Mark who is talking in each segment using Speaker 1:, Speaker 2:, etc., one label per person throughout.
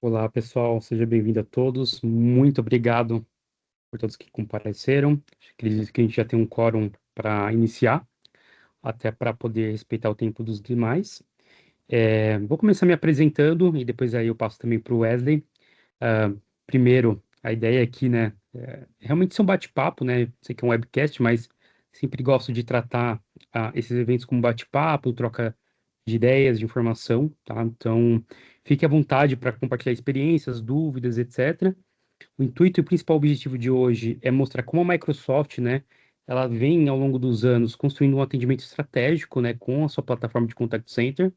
Speaker 1: Olá, pessoal, seja bem-vindo a todos. Muito obrigado por todos que compareceram. Acredito que a gente já tem um quórum para iniciar, até para poder respeitar o tempo dos demais. Vou começar me apresentando e depois aí eu passo também para o Wesley. Ah, Primeiro, a ideia aqui, né, realmente ser um bate-papo, né? Sei que é um webcast, mas sempre gosto de tratar esses eventos como bate-papo, troca de ideias, de informação, tá? Então, fique à vontade para compartilhar experiências, dúvidas, etc. O intuito e o principal objetivo de hoje é mostrar como a Microsoft, né, ela vem ao longo dos anos construindo um atendimento estratégico, né, com a sua plataforma de contact center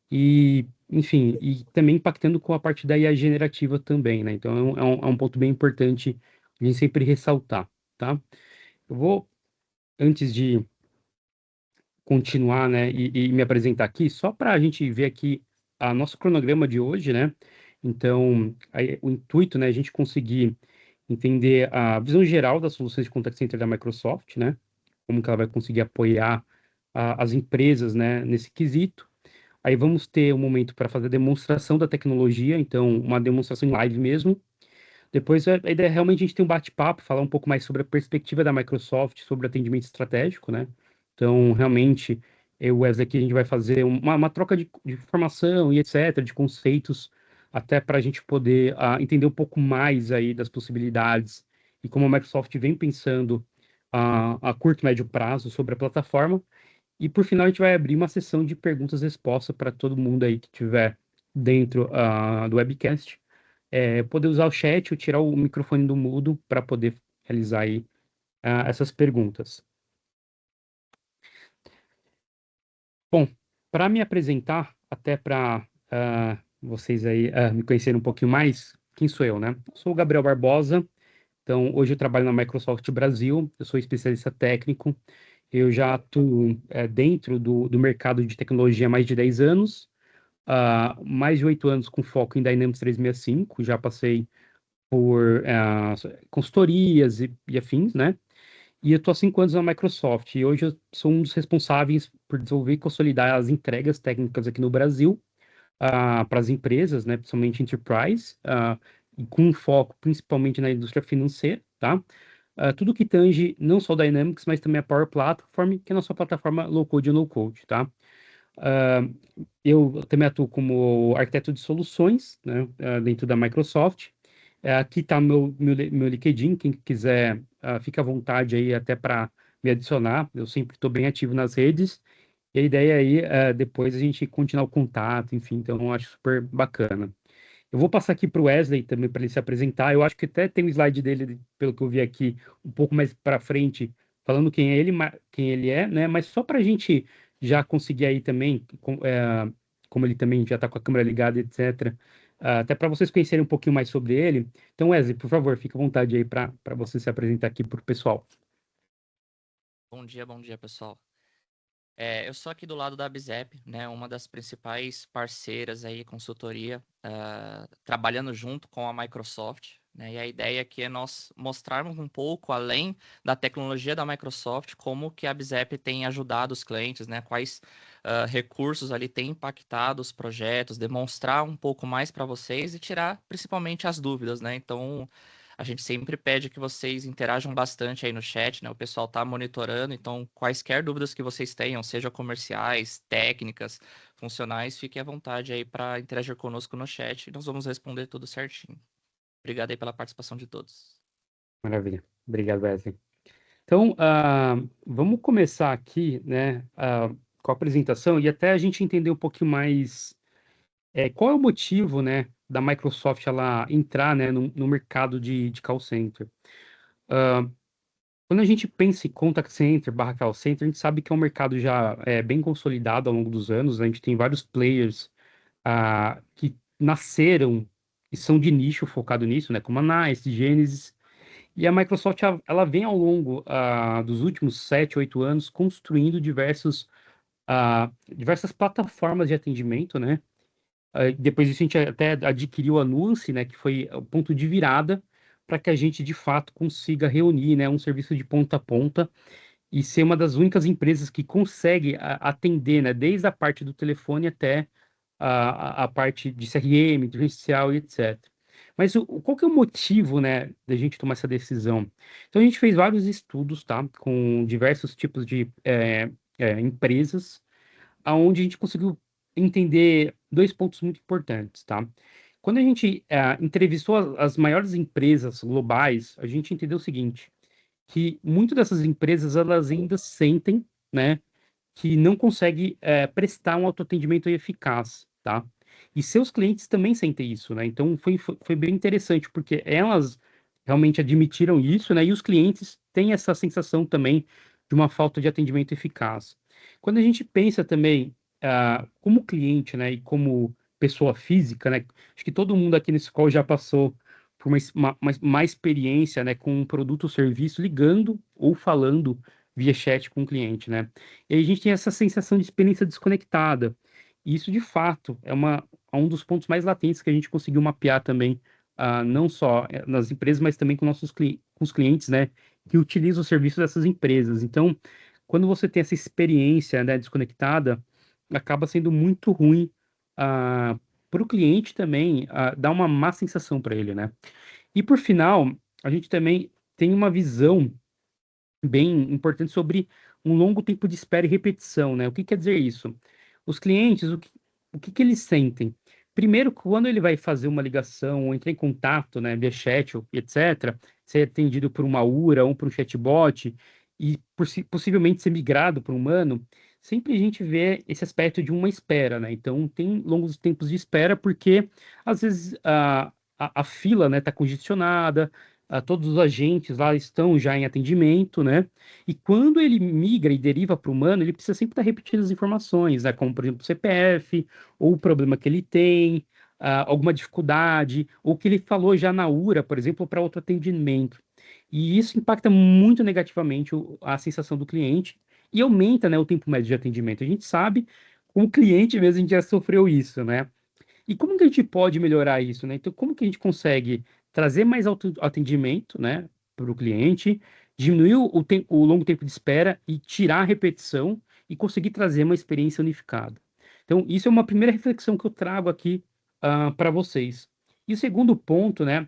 Speaker 1: e, enfim, e também impactando com a parte da IA generativa também, né? Então é um ponto bem importante a gente sempre ressaltar, tá? Eu vou, antes de continuar, né, e me apresentar aqui, só para a gente ver aqui a nosso cronograma de hoje, né? Então, o intuito, né, é a gente conseguir entender a visão geral das soluções de contact center da Microsoft, né? Como que ela vai conseguir apoiar as empresas, né, nesse quesito. Aí vamos ter um momento para fazer a demonstração da tecnologia, então uma demonstração em live mesmo. Depois a ideia é realmente a gente ter um bate-papo, falar um pouco mais sobre a perspectiva da Microsoft, sobre o atendimento estratégico, né? Então, realmente, eu e o Wesley aqui, a gente vai fazer uma troca de informação e etc., de conceitos, até para a gente poder entender um pouco mais aí das possibilidades e como a Microsoft vem pensando a curto e médio prazo sobre a plataforma. E por final, a gente vai abrir uma sessão de perguntas e respostas para todo mundo aí que estiver dentro do webcast poder usar o chat ou tirar o microfone do mudo para poder realizar aí essas perguntas. Bom, para me apresentar, até para vocês aí me conhecerem um pouquinho mais, quem sou eu, né? Sou o Gabriel Barbosa, então hoje eu trabalho na Microsoft Brasil, eu sou especialista técnico, eu já atuo dentro do mercado de tecnologia há mais de 10 anos, mais de 8 anos com foco em Dynamics 365, já passei por consultorias e afins, né? E eu estou há 5 anos na Microsoft e hoje eu sou um dos responsáveis por desenvolver e consolidar as entregas técnicas aqui no Brasil para as empresas, né? Principalmente enterprise, e com foco principalmente na indústria financeira, tá? Tudo que tange não só o Dynamics, mas também a Power Platform, que é a nossa plataforma low-code e no-code, tá? Ah, eu também atuo como arquiteto de soluções, né, dentro da Microsoft. Aqui está meu LinkedIn, quem quiser, fica à vontade aí até para me adicionar. Eu sempre estou bem ativo nas redes. E a ideia aí é depois a gente continuar o contato, enfim, então eu acho super bacana. Eu vou passar aqui para o Wesley também para ele se apresentar. Eu acho que até tem um slide dele, pelo que eu vi aqui, um pouco mais para frente, falando quem é ele, quem ele é, né? Mas só para a gente já conseguir aí também, como ele também já está com a câmera ligada, etc. Até para vocês conhecerem um pouquinho mais sobre ele. Então, Wesley, por favor, fica à vontade aí para você se apresentar aqui para o pessoal.
Speaker 2: Bom dia, pessoal. Eu sou aqui do lado da Bizep, né, uma das principais parceiras aí, consultoria, trabalhando junto com a Microsoft, né, e a ideia aqui é nós mostrarmos um pouco além da tecnologia da Microsoft, como que a Bizep tem ajudado os clientes, né, quais recursos ali tem impactado os projetos, demonstrar um pouco mais para vocês e tirar principalmente as dúvidas, né, então a gente sempre pede que vocês interajam bastante aí no chat, né? O pessoal tá monitorando, então quaisquer dúvidas que vocês tenham, seja comerciais, técnicas, funcionais, fiquem à vontade aí para interagir conosco no chat e nós vamos responder tudo certinho. Obrigado aí pela participação de todos.
Speaker 1: Maravilha. Obrigado, Wesley. Então, vamos começar aqui, né, com a apresentação e até a gente entender um pouquinho mais qual é o motivo, né, da Microsoft ela entrar, né, no mercado de call center. Ah, Quando a gente pensa em contact center barra call center, a gente sabe que é um mercado já bem consolidado ao longo dos anos, né? A gente tem vários players que nasceram e são de nicho focado nisso, né, como a NICE, Genesis, e a Microsoft ela vem ao longo dos últimos 7, 8 anos construindo diversas plataformas de atendimento, né? Depois disso a gente até adquiriu a Nuance, né, que foi o ponto de virada para que a gente de fato consiga reunir, né, um serviço de ponta a ponta e ser uma das únicas empresas que consegue atender, né, desde a parte do telefone até a parte de CRM, inteligência artificial e etc. Mas qual que é o motivo, né, da gente tomar essa decisão? Então, a gente fez vários estudos, tá, com diversos tipos de empresas, aonde a gente conseguiu entender dois pontos muito importantes, tá? Quando a gente entrevistou as maiores empresas globais, a gente entendeu o seguinte, que muitas dessas empresas, elas ainda sentem, né, que não consegue prestar um autoatendimento eficaz, tá? E seus clientes também sentem isso, né? Então foi bem interessante, porque elas realmente admitiram isso, né? E os clientes têm essa sensação também de uma falta de atendimento eficaz. Quando a gente pensa também como cliente, né, e como pessoa física, né? Acho que todo mundo aqui nesse call já passou por uma experiência, né, com um produto ou serviço ligando ou falando via chat com o cliente, né? E aí a gente tem essa sensação de experiência desconectada. E isso, de fato, é um dos pontos mais latentes que a gente conseguiu mapear também, não só nas empresas, mas também com com os clientes, né, que utilizam o serviço dessas empresas. Então, quando você tem essa experiência, né, desconectada, acaba sendo muito ruim para o cliente também, dá uma má sensação para ele, né? E por final, a gente também tem uma visão bem importante sobre um longo tempo de espera e repetição, né? O que quer dizer isso? Os clientes, o que eles sentem? Primeiro, quando ele vai fazer uma ligação ou entrar em contato, né, via chat, ou etc., ser atendido por uma URA ou por um chatbot e possivelmente ser migrado para um humano, sempre a gente vê esse aspecto de uma espera, né? Então, tem longos tempos de espera porque, às vezes, a fila, né, está congestionada, todos os agentes lá estão já em atendimento, né? E quando ele migra e deriva para o humano, ele precisa sempre estar repetindo as informações, né? Como, por exemplo, o CPF, ou o problema que ele tem, alguma dificuldade, ou que ele falou já na URA, por exemplo, para outro atendimento. E isso impacta muito negativamente a sensação do cliente e aumenta, né, o tempo médio de atendimento. A gente sabe, como cliente mesmo, a gente já sofreu isso, né? E como que a gente pode melhorar isso, né? Então, como que a gente consegue trazer mais atendimento, né, para o cliente, diminuir o longo tempo de espera e tirar a repetição e conseguir trazer uma experiência unificada? Então, isso é uma primeira reflexão que eu trago aqui para vocês. E o segundo ponto, né,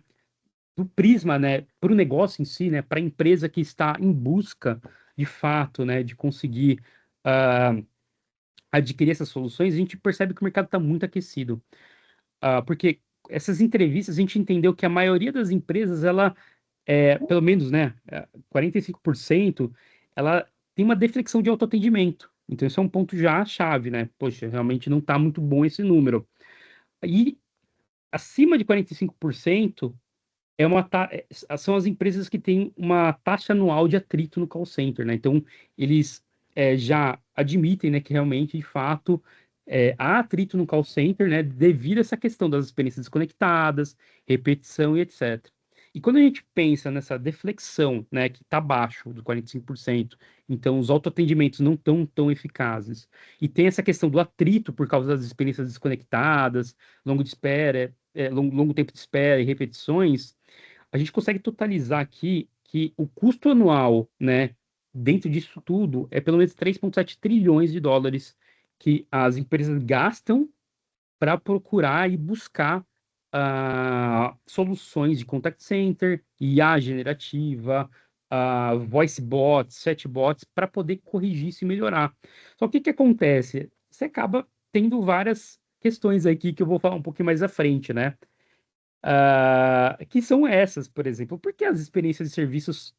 Speaker 1: do prisma, né, para o negócio em si, né, para a empresa que está em busca, de fato, né, de conseguir ah, adquirir essas soluções, a gente percebe que o mercado está muito aquecido. Porque essas entrevistas a gente entendeu que a maioria das empresas, ela, pelo menos, né, 45%, ela tem uma deflexão de autoatendimento. Então, isso é um ponto já chave, né? Poxa, realmente não está muito bom esse número. E acima de 45% são as empresas que têm uma taxa anual de atrito no call center, né? Então, eles já admitem, né, que realmente, de fato, há atrito no call center, né, devido a essa questão das experiências desconectadas, repetição e etc. E quando a gente pensa nessa deflexão, né, que está abaixo do 45%, então os autoatendimentos não estão tão eficazes, e tem essa questão do atrito por causa das experiências desconectadas, longo de espera, longo tempo de espera e repetições, a gente consegue totalizar aqui que o custo anual, né, dentro disso tudo, é pelo menos 3,7 trilhões de dólares que as empresas gastam para procurar e buscar soluções de contact center, IA generativa, voice bots, chatbots, para poder corrigir isso e melhorar. Só que o que acontece? Você acaba tendo várias questões aqui que eu vou falar um pouquinho mais à frente, né? Que são essas, por exemplo. Por que as experiências de serviços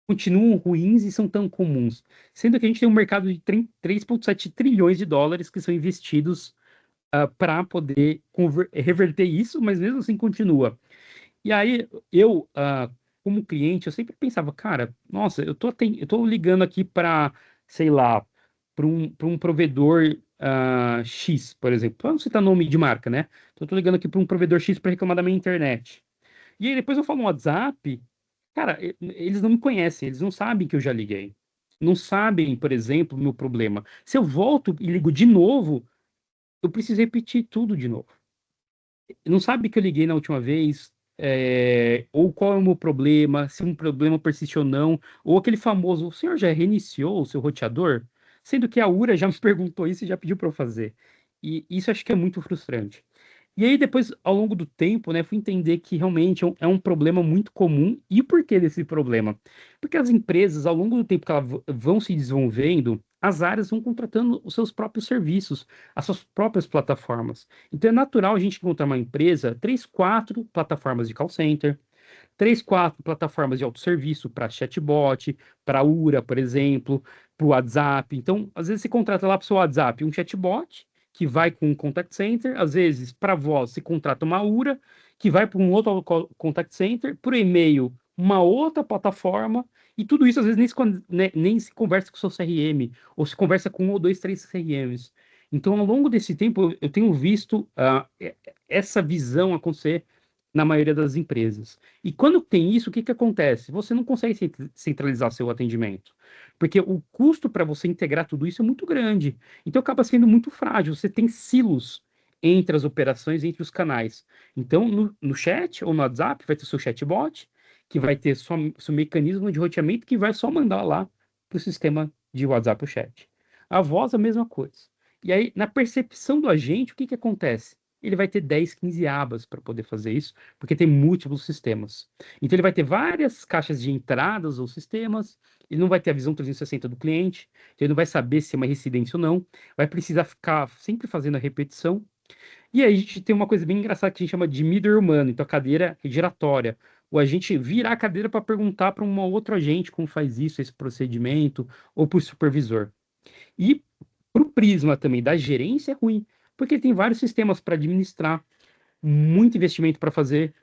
Speaker 1: continuam ruins e são tão comuns? Sendo que a gente tem um mercado de 3,7 trilhões de dólares que são investidos para poder reverter isso, mas mesmo assim continua. E aí, como cliente, eu sempre pensava, cara, nossa, eu tô ligando aqui para, sei lá, para um provedor X, por exemplo. Para não citar nome de marca, né? Então, eu tô ligando aqui para um provedor X para reclamar da minha internet. E aí depois eu falo no WhatsApp, cara, eles não me conhecem, eles não sabem que eu já liguei. Não sabem, por exemplo, o meu problema. Se eu volto e ligo de novo, eu preciso repetir tudo de novo. Não sabe que eu liguei na última vez, ou qual é o meu problema, se um problema persiste ou não, ou aquele famoso, o senhor já reiniciou o seu roteador? Sendo que a URA já me perguntou isso e já pediu para eu fazer. E isso acho que é muito frustrante. E aí depois, ao longo do tempo, né, fui entender que realmente é um problema muito comum. E por que desse problema? Porque as empresas, ao longo do tempo que elas vão se desenvolvendo, as áreas vão contratando os seus próprios serviços, as suas próprias plataformas. Então é natural a gente encontrar uma empresa, 3, 4 plataformas de call center, 3, 4 plataformas de autosserviço para chatbot, para URA, por exemplo, para o WhatsApp. Então, às vezes você contrata lá para o seu WhatsApp um chatbot que vai com um contact center, às vezes para voz você contrata uma URA que vai para um outro contact center, por e-mail uma outra plataforma, e tudo isso às vezes nem se conversa com o seu CRM, ou se conversa com um ou dois, três CRMs. Então, ao longo desse tempo, eu tenho visto essa visão acontecer na maioria das empresas. E quando tem isso, o que que acontece? Você não consegue centralizar seu atendimento, porque o custo para você integrar tudo isso é muito grande. Então acaba sendo muito frágil. Você tem silos entre as operações, entre os canais. Então, no chat ou no WhatsApp, vai ter o seu chatbot, que vai ter seu mecanismo de roteamento que vai só mandar lá para o sistema de WhatsApp ou chat. A voz, a mesma coisa. E aí, na percepção do agente, o que que acontece? Ele vai ter 10, 15 abas para poder fazer isso, porque tem múltiplos sistemas. Então ele vai ter várias caixas de entradas ou sistemas, ele não vai ter a visão 360 do cliente, então ele não vai saber se é uma residência ou não, vai precisar ficar sempre fazendo a repetição. E aí a gente tem uma coisa bem engraçada que a gente chama de middle humano, então a cadeira giratória. O agente vira a cadeira para perguntar para um outro agente como faz isso, esse procedimento, ou para o supervisor. E para o prisma também da gerência é ruim, porque tem vários sistemas para administrar, muito investimento para fazer,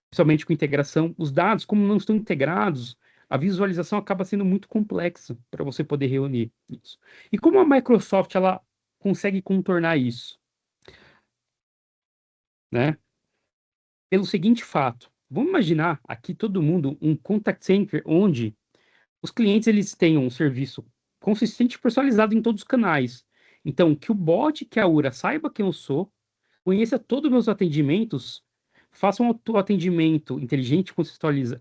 Speaker 1: principalmente com integração. Os dados, como não estão integrados, a visualização acaba sendo muito complexa para você poder reunir isso. E como a Microsoft ela consegue contornar isso, né? Pelo seguinte fato, vamos imaginar aqui todo mundo um contact center onde os clientes eles tenham um serviço consistente e personalizado em todos os canais. Então, que o bot, que a URA saiba quem eu sou, conheça todos os meus atendimentos, faça um atendimento inteligente,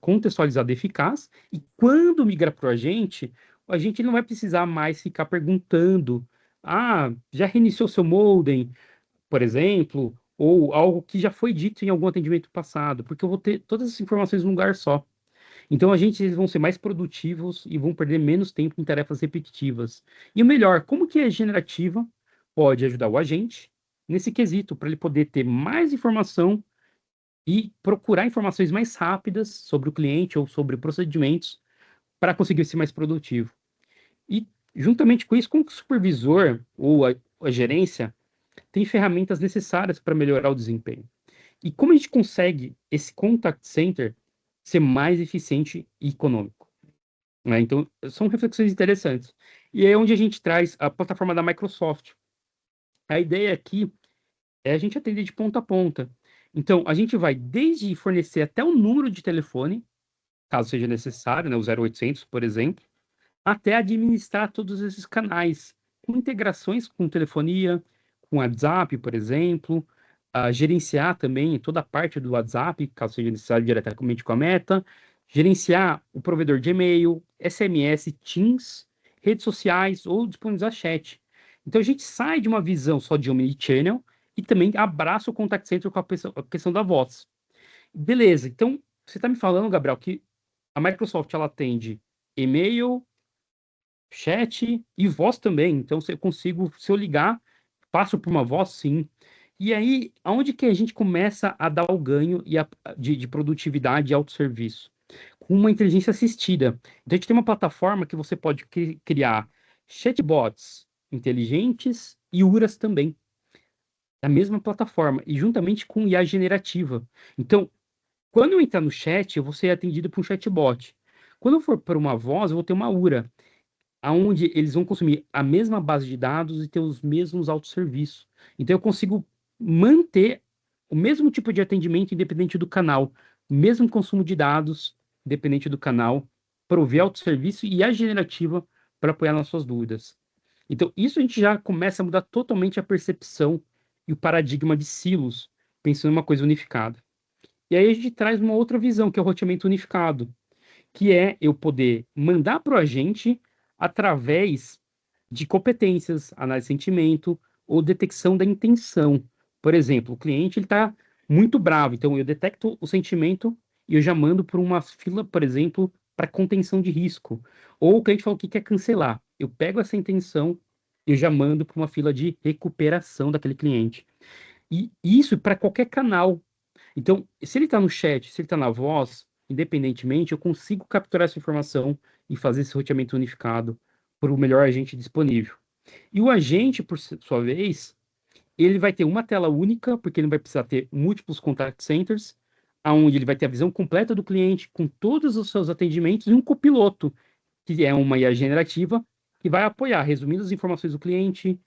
Speaker 1: contextualizado e eficaz, e quando migrar para o agente não vai precisar mais ficar perguntando: ah, já reiniciou seu modem, por exemplo, ou algo que já foi dito em algum atendimento passado, porque eu vou ter todas as informações num lugar só. Então, eles vão ser mais produtivos e vão perder menos tempo em tarefas repetitivas. E o melhor, como que a generativa pode ajudar o agente nesse quesito, para ele poder ter mais informação e procurar informações mais rápidas sobre o cliente ou sobre procedimentos para conseguir ser mais produtivo. E, juntamente com isso, como que o supervisor ou a gerência tem ferramentas necessárias para melhorar o desempenho. E como a gente consegue esse contact center ser mais eficiente e econômico, né? Então, são reflexões interessantes. E é onde a gente traz a plataforma da Microsoft. A ideia aqui é a gente atender de ponta a ponta. Então, a gente vai desde fornecer até o número de telefone, caso seja necessário, né, o 0800, por exemplo, até administrar todos esses canais, com integrações com telefonia, com WhatsApp, por exemplo, gerenciar também toda a parte do WhatsApp, caso seja necessário diretamente com a Meta, gerenciar o provedor de e-mail, SMS, Teams, redes sociais ou disponibilizar chat. Então a gente sai de uma visão só de omnichannel e também abraça o contact center com a questão da voz. Beleza, então você está me falando, Gabriel, que a Microsoft ela atende e-mail, chat e voz também. Então, se eu consigo, se eu ligar, passo por uma voz, sim. E aí, aonde que a gente começa a dar o ganho de produtividade e autosserviço? Com uma inteligência assistida. Então, a gente tem uma plataforma que você pode criar chatbots inteligentes e URAs também, na mesma plataforma, e juntamente com IA generativa. Então, quando eu entrar no chat, eu vou ser atendido por um chatbot. Quando eu for para uma voz, eu vou ter uma URA aonde eles vão consumir a mesma base de dados e ter os mesmos autosserviços. Então eu consigo manter o mesmo tipo de atendimento independente do canal, mesmo consumo de dados independente do canal, prover autosserviço e a generativa para apoiar nas suas dúvidas. Então isso a gente já começa a mudar totalmente a percepção e o paradigma de silos, pensando em uma coisa unificada. E aí a gente traz uma outra visão, que é o roteamento unificado, que é eu poder mandar para o agente através de competências, análise de sentimento, ou detecção da intenção. Por exemplo, o cliente está muito bravo, então eu detecto o sentimento e eu já mando para uma fila, por exemplo, para contenção de risco. Ou o cliente falou que quer cancelar. Eu pego essa intenção e eu já mando para uma fila de recuperação daquele cliente. E isso para qualquer canal. Então, se ele está no chat, se ele está na voz, independentemente, eu consigo capturar essa informação e fazer esse roteamento unificado para o melhor agente disponível. E o agente, por sua vez, ele vai ter uma tela única, porque ele vai precisar ter múltiplos contact centers, onde ele vai ter a visão completa do cliente, com todos os seus atendimentos, e um copiloto, que é uma IA generativa, que vai apoiar, resumindo as informações do cliente,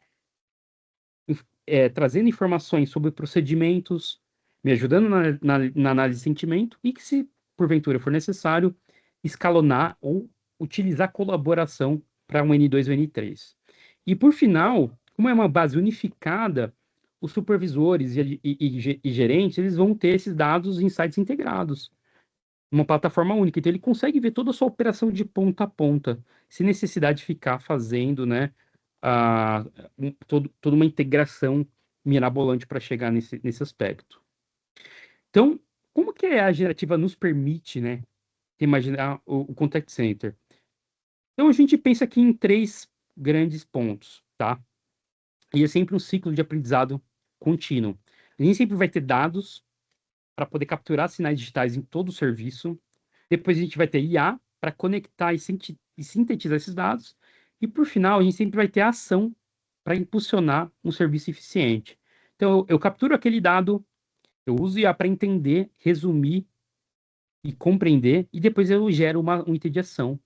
Speaker 1: trazendo informações sobre procedimentos, me ajudando na análise de sentimento, e que, se porventura for necessário, escalonar ou utilizar colaboração para um N2 ou N3. E por final, como é uma base unificada, os supervisores e gerentes, eles vão ter esses dados e insights integrados, uma plataforma única. Então ele consegue ver toda a sua operação de ponta a ponta, sem necessidade de ficar fazendo, né, toda uma integração mirabolante para chegar nesse aspecto. Então, como que a gerativa nos permite, né, imaginar o contact center? Então, a gente pensa aqui em 3 grandes pontos, tá? E é sempre um ciclo de aprendizado contínuo. A gente sempre vai ter dados para poder capturar sinais digitais em todo o serviço. Depois a gente vai ter IA para conectar e sintetizar esses dados. E por final, a gente sempre vai ter a ação para impulsionar um serviço eficiente. Então, eu capturo aquele dado, eu uso IA para entender, resumir e compreender, e depois eu gero um item de ação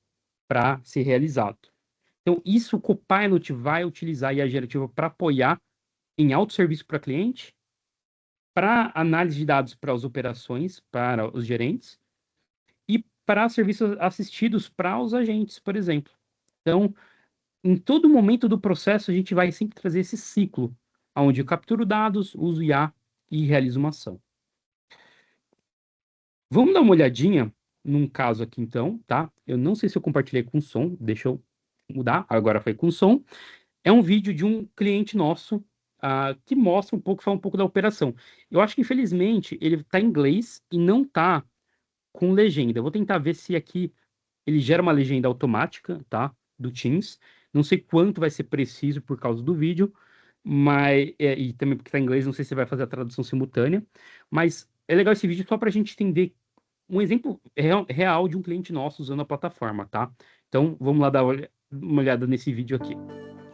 Speaker 1: para ser realizado. Então, isso o Copilot vai utilizar a IA gerativa para apoiar em autosserviço para cliente, para análise de dados para as operações, para os gerentes, e para serviços assistidos para os agentes, por exemplo. Então, em todo momento do processo, a gente vai sempre trazer esse ciclo, onde eu capturo dados, uso IA e realizo uma ação. Vamos dar uma olhadinha num caso aqui, então, tá? Eu não sei se eu compartilhei com som, deixa eu mudar, agora foi com som. É um vídeo de um cliente nosso, que mostra um pouco, fala um pouco da operação. Eu acho que, infelizmente, ele está em inglês e não está com legenda. Eu vou tentar ver se aqui ele gera uma legenda automática, tá? Do Teams. Não sei quanto vai ser preciso por causa do vídeo, mas e também porque está em inglês, não sei se vai fazer a tradução simultânea. Mas é legal esse vídeo só para a gente entender um exemplo real de um cliente nosso usando a plataforma, tá? Então, vamos lá dar uma olhada nesse vídeo aqui.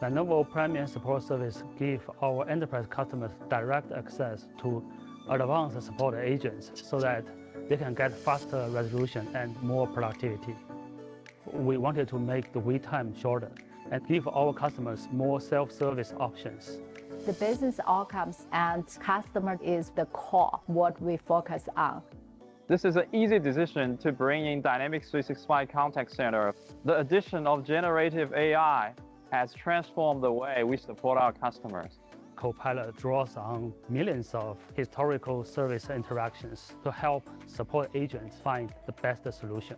Speaker 3: Lenovo Premier Support Service gives our enterprise customers direct access to advanced support agents so that they can get faster resolution and more productivity. We wanted to make the wait time shorter and give our customers more self-service options.
Speaker 4: The business outcomes and customer is the core, what we focus on.
Speaker 5: This is an easy decision to bring in Dynamics 365 Contact Center. The addition of generative AI has transformed the way we support our customers.
Speaker 3: Copilot draws on millions of historical service interactions to help support agents find the best solution.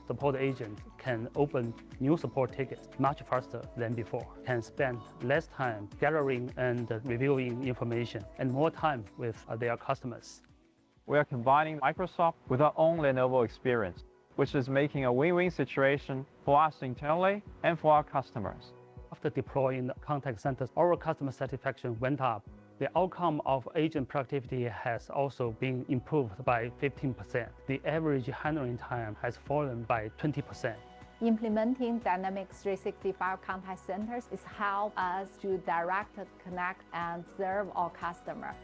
Speaker 3: Support agent can open new support tickets much faster than before, can spend less time gathering and reviewing information, and more time with their customers.
Speaker 5: We are combining Microsoft with our own Lenovo experience, which is making a win-win situation for us internally and for our customers.
Speaker 3: After deploying the contact centers, our customer satisfaction went up. The outcome of agent productivity has also been improved by 15%. The average handling time has fallen by 20%.
Speaker 4: Implementing Dynamics 365 contact centers is help us to direct, connect, and serve our customer.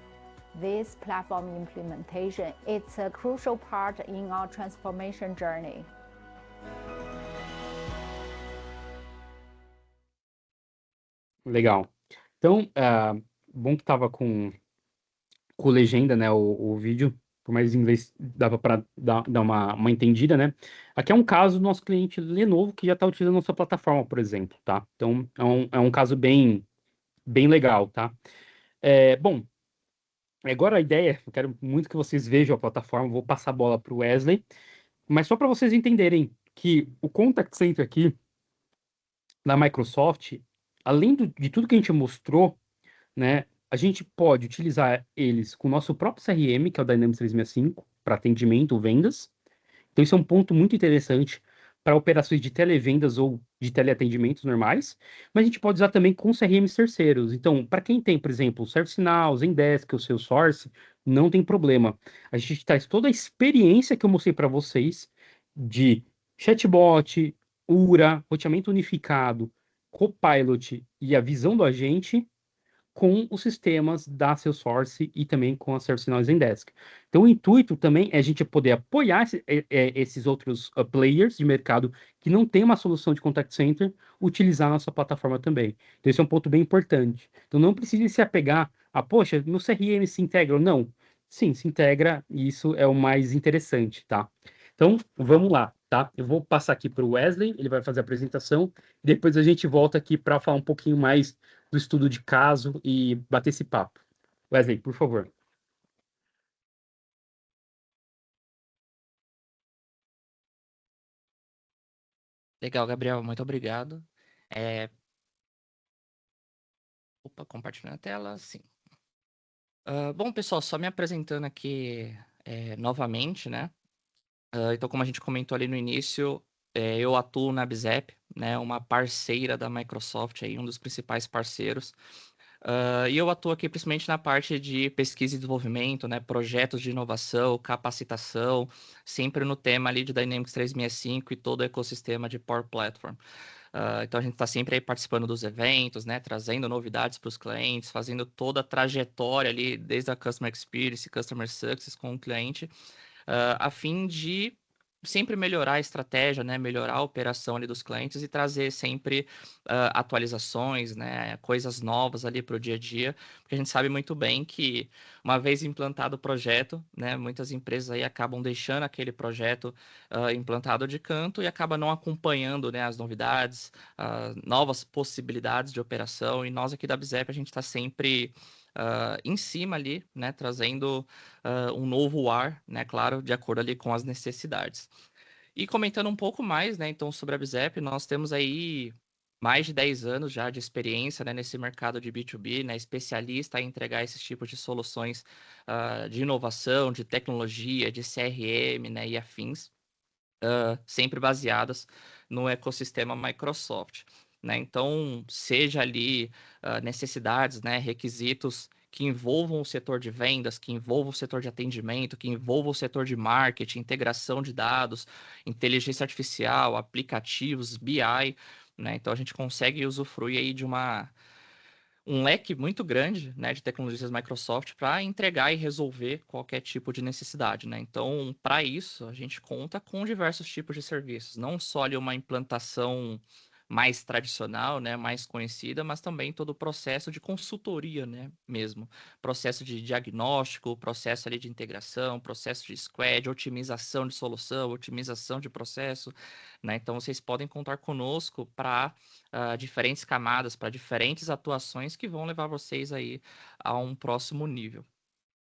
Speaker 4: This platform implementation is a crucial part in our transformation journey.
Speaker 1: Legal. Então, bom que estava com legenda, né, o vídeo, por mais em inglês dava para dar uma entendida, né? Aqui é um caso do nosso cliente Lenovo que já está utilizando a nossa plataforma, por exemplo, tá? Então, é um caso bem legal, tá? Bom, agora a ideia, eu quero muito que vocês vejam a plataforma, vou passar a bola para o Wesley, mas só para vocês entenderem que o Contact Center aqui da Microsoft, além de tudo que a gente mostrou, né? A gente pode utilizar eles com o nosso próprio CRM, que é o Dynamics 365, para atendimento ou vendas. Então, isso é um ponto muito interessante para operações de televendas ou de teleatendimentos normais, mas a gente pode usar também com CRMs terceiros. Então, para quem tem, por exemplo, o ServiceNow, o Zendesk, o Salesforce, não tem problema. A gente traz toda a experiência que eu mostrei para vocês de chatbot, URA, roteamento unificado, Copilot e a visão do agente com os sistemas da Salesforce e também com a ServiceNow e Zendesk. Então, o intuito também é a gente poder apoiar esses outros players de mercado que não tem uma solução de contact center, utilizar a nossa plataforma também. Então, esse é um ponto bem importante. Então, não precisa se apegar a, poxa, meu CRM se integra ou não. Sim, se integra e isso é o mais interessante, tá? Então, vamos lá, tá? Eu vou passar aqui para o Wesley, ele vai fazer a apresentação, e depois a gente volta aqui para falar um pouquinho mais do estudo de caso e bater esse papo. Wesley, por favor.
Speaker 2: Legal, Gabriel, muito obrigado. Opa, compartilhando a tela, sim. Bom, pessoal, só me apresentando aqui novamente, né? Então, como a gente comentou ali no início, eu atuo na BZEP, né? Uma parceira da Microsoft, aí, um dos principais parceiros. E eu atuo aqui principalmente na parte de pesquisa e desenvolvimento, né? Projetos de inovação, capacitação, sempre no tema ali de Dynamics 365 e todo o ecossistema de Power Platform. Então a gente está sempre aí participando dos eventos, né? Trazendo novidades para os clientes, fazendo toda a trajetória ali, desde a Customer Experience, Customer Success com o cliente, a fim de sempre melhorar a estratégia, né? Melhorar a operação ali dos clientes e trazer sempre atualizações, né? Coisas novas ali para o dia a dia, porque a gente sabe muito bem que uma vez implantado o projeto, né? Muitas empresas aí acabam deixando aquele projeto implantado de canto e acaba não acompanhando, né? As novidades, novas possibilidades de operação, e nós aqui da BZEP a gente está sempre em cima ali, né? Trazendo um novo ar, né? Claro, de acordo ali com as necessidades. E comentando um pouco mais, né? Então, sobre a BZEP, nós temos aí mais de 10 anos já de experiência, né, nesse mercado de B2B, né? Especialista em entregar esses tipos de soluções de inovação, de tecnologia, de CRM, né? E afins, sempre baseadas no ecossistema Microsoft. Né? Então, seja ali necessidades, né, requisitos que envolvam o setor de vendas, que envolvam o setor de atendimento, que envolvam o setor de marketing, integração de dados, inteligência artificial, aplicativos, BI, né? Então, a gente consegue usufruir aí de um leque muito grande, né, de tecnologias Microsoft para entregar e resolver qualquer tipo de necessidade, né? Então, para isso, a gente conta com diversos tipos de serviços, não só ali uma implantação mais tradicional, né, mais conhecida, mas também todo o processo de consultoria, né, mesmo. Processo de diagnóstico, processo ali de integração, processo de squad, otimização de solução, otimização de processo, né? Então, vocês podem contar conosco para diferentes camadas, para diferentes atuações que vão levar vocês aí a um próximo nível.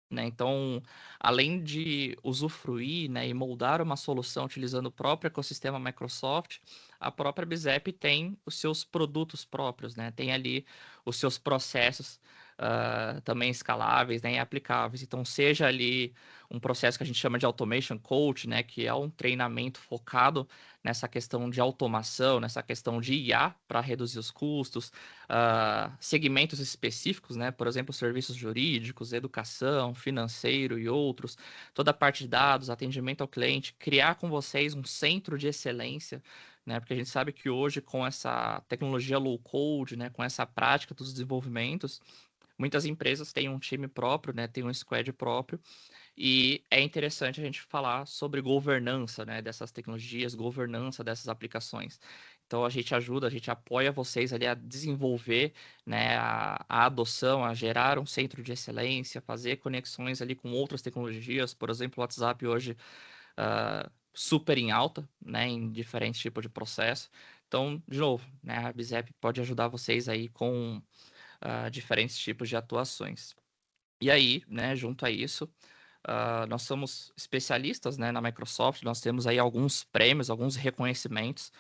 Speaker 2: Né? Então, além de usufruir, né, e moldar uma solução utilizando o próprio ecossistema Microsoft, a própria BZEP tem os seus produtos próprios, né? Tem ali os seus processos também escaláveis, né, e aplicáveis. Então, seja ali um processo que a gente chama de Automation Coach, né, que é um treinamento focado nessa questão de automação, nessa questão de IA para reduzir os custos, segmentos específicos, né, por exemplo, serviços jurídicos, educação, financeiro e outros, toda a parte de dados, atendimento ao cliente, criar com vocês um centro de excelência, né, porque a gente sabe que hoje com essa tecnologia low code, né, com essa prática dos desenvolvimentos, muitas empresas têm um time próprio, né, têm um squad próprio, e é interessante a gente falar sobre governança, né, dessas tecnologias, governança dessas aplicações. Então a gente ajuda, a gente apoia vocês ali a desenvolver, né, a adoção, a gerar um centro de excelência, fazer conexões ali com outras tecnologias, por exemplo, o WhatsApp hoje super em alta, né, em diferentes tipos de processo. Então, de novo, né, a BZEP pode ajudar vocês aí com diferentes tipos de atuações. E aí, né, junto a isso, nós somos especialistas, né, na Microsoft, nós temos aí alguns prêmios, alguns reconhecimentos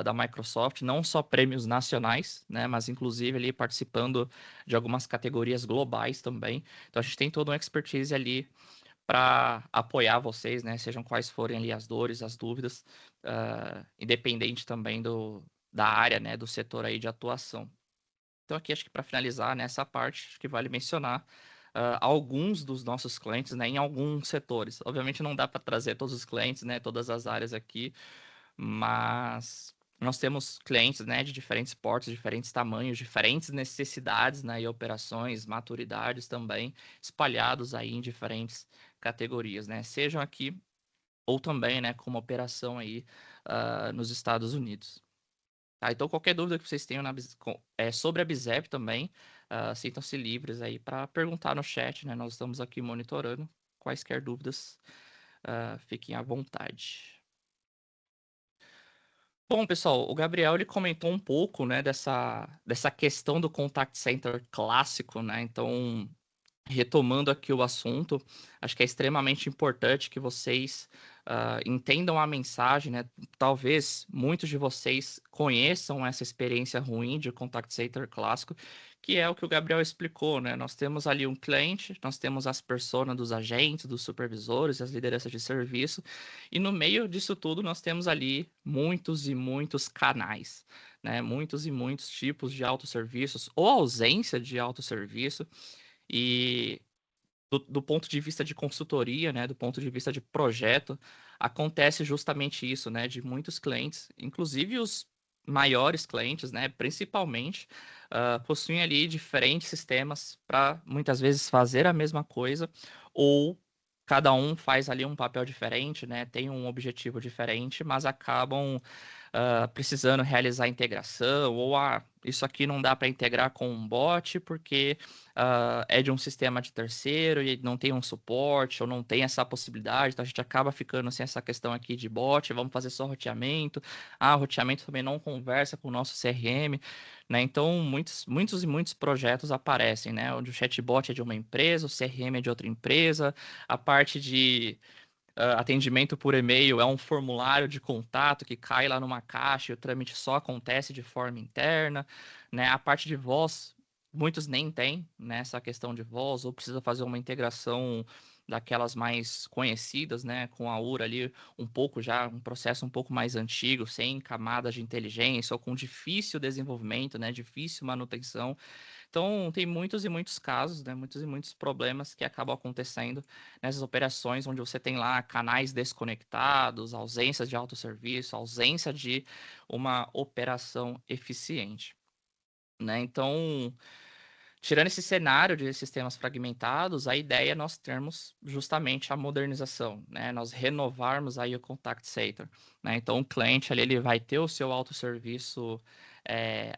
Speaker 2: da Microsoft, não só prêmios nacionais, né, mas inclusive ali participando de algumas categorias globais também. Então a gente tem toda uma expertise ali para apoiar vocês, né, sejam quais forem ali as dores, as dúvidas, independente também da área, né, do setor aí de atuação. Então aqui acho que para finalizar nessa parte, acho que vale mencionar alguns dos nossos clientes, né, em alguns setores. Obviamente não dá para trazer todos os clientes, né, todas as áreas aqui, mas nós temos clientes, né, de diferentes portes, diferentes tamanhos, diferentes necessidades, né, e operações, maturidades também, espalhados aí em diferentes categorias, né, sejam aqui ou também, né, como operação aí nos Estados Unidos. Tá, então qualquer dúvida que vocês tenham sobre a BIZEP também, sintam-se livres aí para perguntar no chat, né? Nós estamos aqui monitorando. Quaisquer dúvidas, fiquem à vontade. Bom, pessoal, o Gabriel ele comentou um pouco, né, dessa questão do contact center clássico, né? Então, retomando aqui o assunto, acho que é extremamente importante que vocês entendam a mensagem, né? Talvez muitos de vocês conheçam essa experiência ruim de contact center clássico, que é o que o Gabriel explicou, né? Nós temos ali um cliente, nós temos as personas dos agentes, dos supervisores, as lideranças de serviço, e no meio disso tudo nós temos ali muitos e muitos canais, né? Muitos e muitos tipos de autosserviços ou ausência de autosserviço. E do ponto de vista de consultoria, né, do ponto de vista de projeto, acontece justamente isso, né, de muitos clientes, inclusive os maiores clientes, né, principalmente, possuem ali diferentes sistemas para muitas vezes fazer a mesma coisa, ou cada um faz ali um papel diferente, né, tem um objetivo diferente, mas acabam precisando realizar a integração, ou isso aqui não dá para integrar com um bot porque é de um sistema de terceiro e não tem um suporte, ou não tem essa possibilidade, então a gente acaba ficando sem essa questão aqui de bot, vamos fazer só roteamento. O roteamento também não conversa com o nosso CRM, né? Então, muitos e muitos projetos aparecem, né? Onde o chatbot é de uma empresa, o CRM é de outra empresa, a parte de atendimento por e-mail é um formulário de contato que cai lá numa caixa e o trâmite só acontece de forma interna, né? A parte de voz, muitos nem têm, né, essa questão de voz, ou precisa fazer uma integração daquelas mais conhecidas, né, com a URA ali, um pouco já, um processo um pouco mais antigo, sem camadas de inteligência, ou com difícil desenvolvimento, né, difícil manutenção. Então, tem muitos e muitos casos, né, muitos e muitos problemas que acabam acontecendo nessas operações onde você tem lá canais desconectados, ausência de autosserviço, ausência de uma operação eficiente, né? Então, tirando esse cenário de sistemas fragmentados, a ideia é nós termos justamente a modernização, né? Nós renovarmos aí o contact center, né? Então, o cliente ali, ele vai ter o seu autosserviço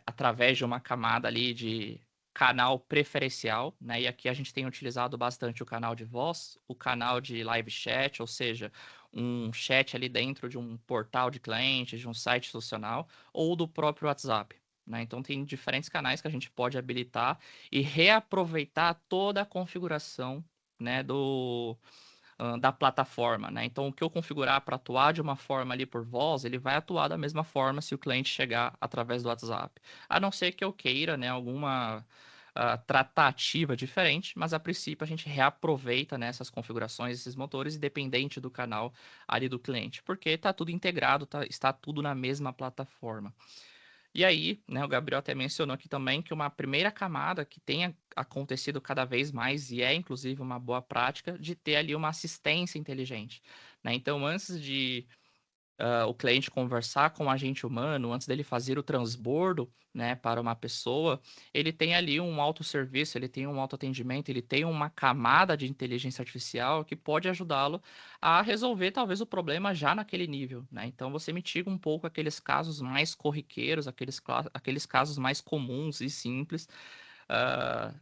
Speaker 2: através de uma camada ali de canal preferencial, né? E aqui a gente tem utilizado bastante o canal de voz, o canal de live chat, ou seja, um chat ali dentro de um portal de clientes, de um site institucional, ou do próprio WhatsApp, né? Então, tem diferentes canais que a gente pode habilitar e reaproveitar toda a configuração, né, da plataforma, né? Então, o que eu configurar para atuar de uma forma ali por voz, ele vai atuar da mesma forma se o cliente chegar através do WhatsApp. A não ser que eu queira, né, alguma tratativa diferente, mas a princípio a gente reaproveita, né, essas configurações, esses motores, independente do canal ali do cliente, porque está tudo integrado, está tudo na mesma plataforma. E aí, né, o Gabriel até mencionou aqui também que uma primeira camada que tem acontecido cada vez mais, e é inclusive uma boa prática, de ter ali uma assistência inteligente, né? Então, antes de o cliente conversar com o agente humano, antes dele fazer o transbordo, né, para uma pessoa, ele tem ali um autosserviço, ele tem um autoatendimento, ele tem uma camada de inteligência artificial que pode ajudá-lo a resolver talvez o problema já naquele nível, né? Então você mitiga um pouco aqueles casos mais corriqueiros, aqueles casos mais comuns e simples, uh,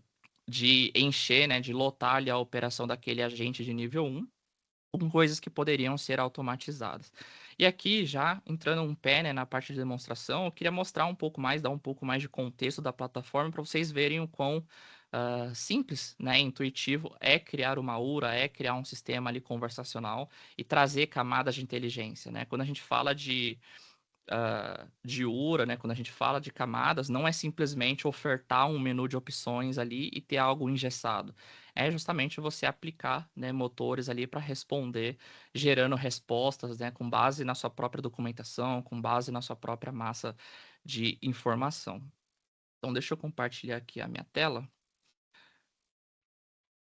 Speaker 2: de encher, né, de lotar ali a operação daquele agente de nível 1 com coisas que poderiam ser automatizadas. E aqui, já entrando um pé, né, na parte de demonstração, eu queria mostrar um pouco mais, dar um pouco mais de contexto da plataforma para vocês verem o quão simples, né, intuitivo, é criar uma URA, é criar um sistema ali conversacional e trazer camadas de inteligência, né? Quando a gente fala de URA, né, quando a gente fala de camadas, não é simplesmente ofertar um menu de opções ali e ter algo engessado. É justamente você aplicar, né, motores ali para responder, gerando respostas, né, com base na sua própria documentação, com base na sua própria massa de informação. Então, deixa eu compartilhar aqui a minha tela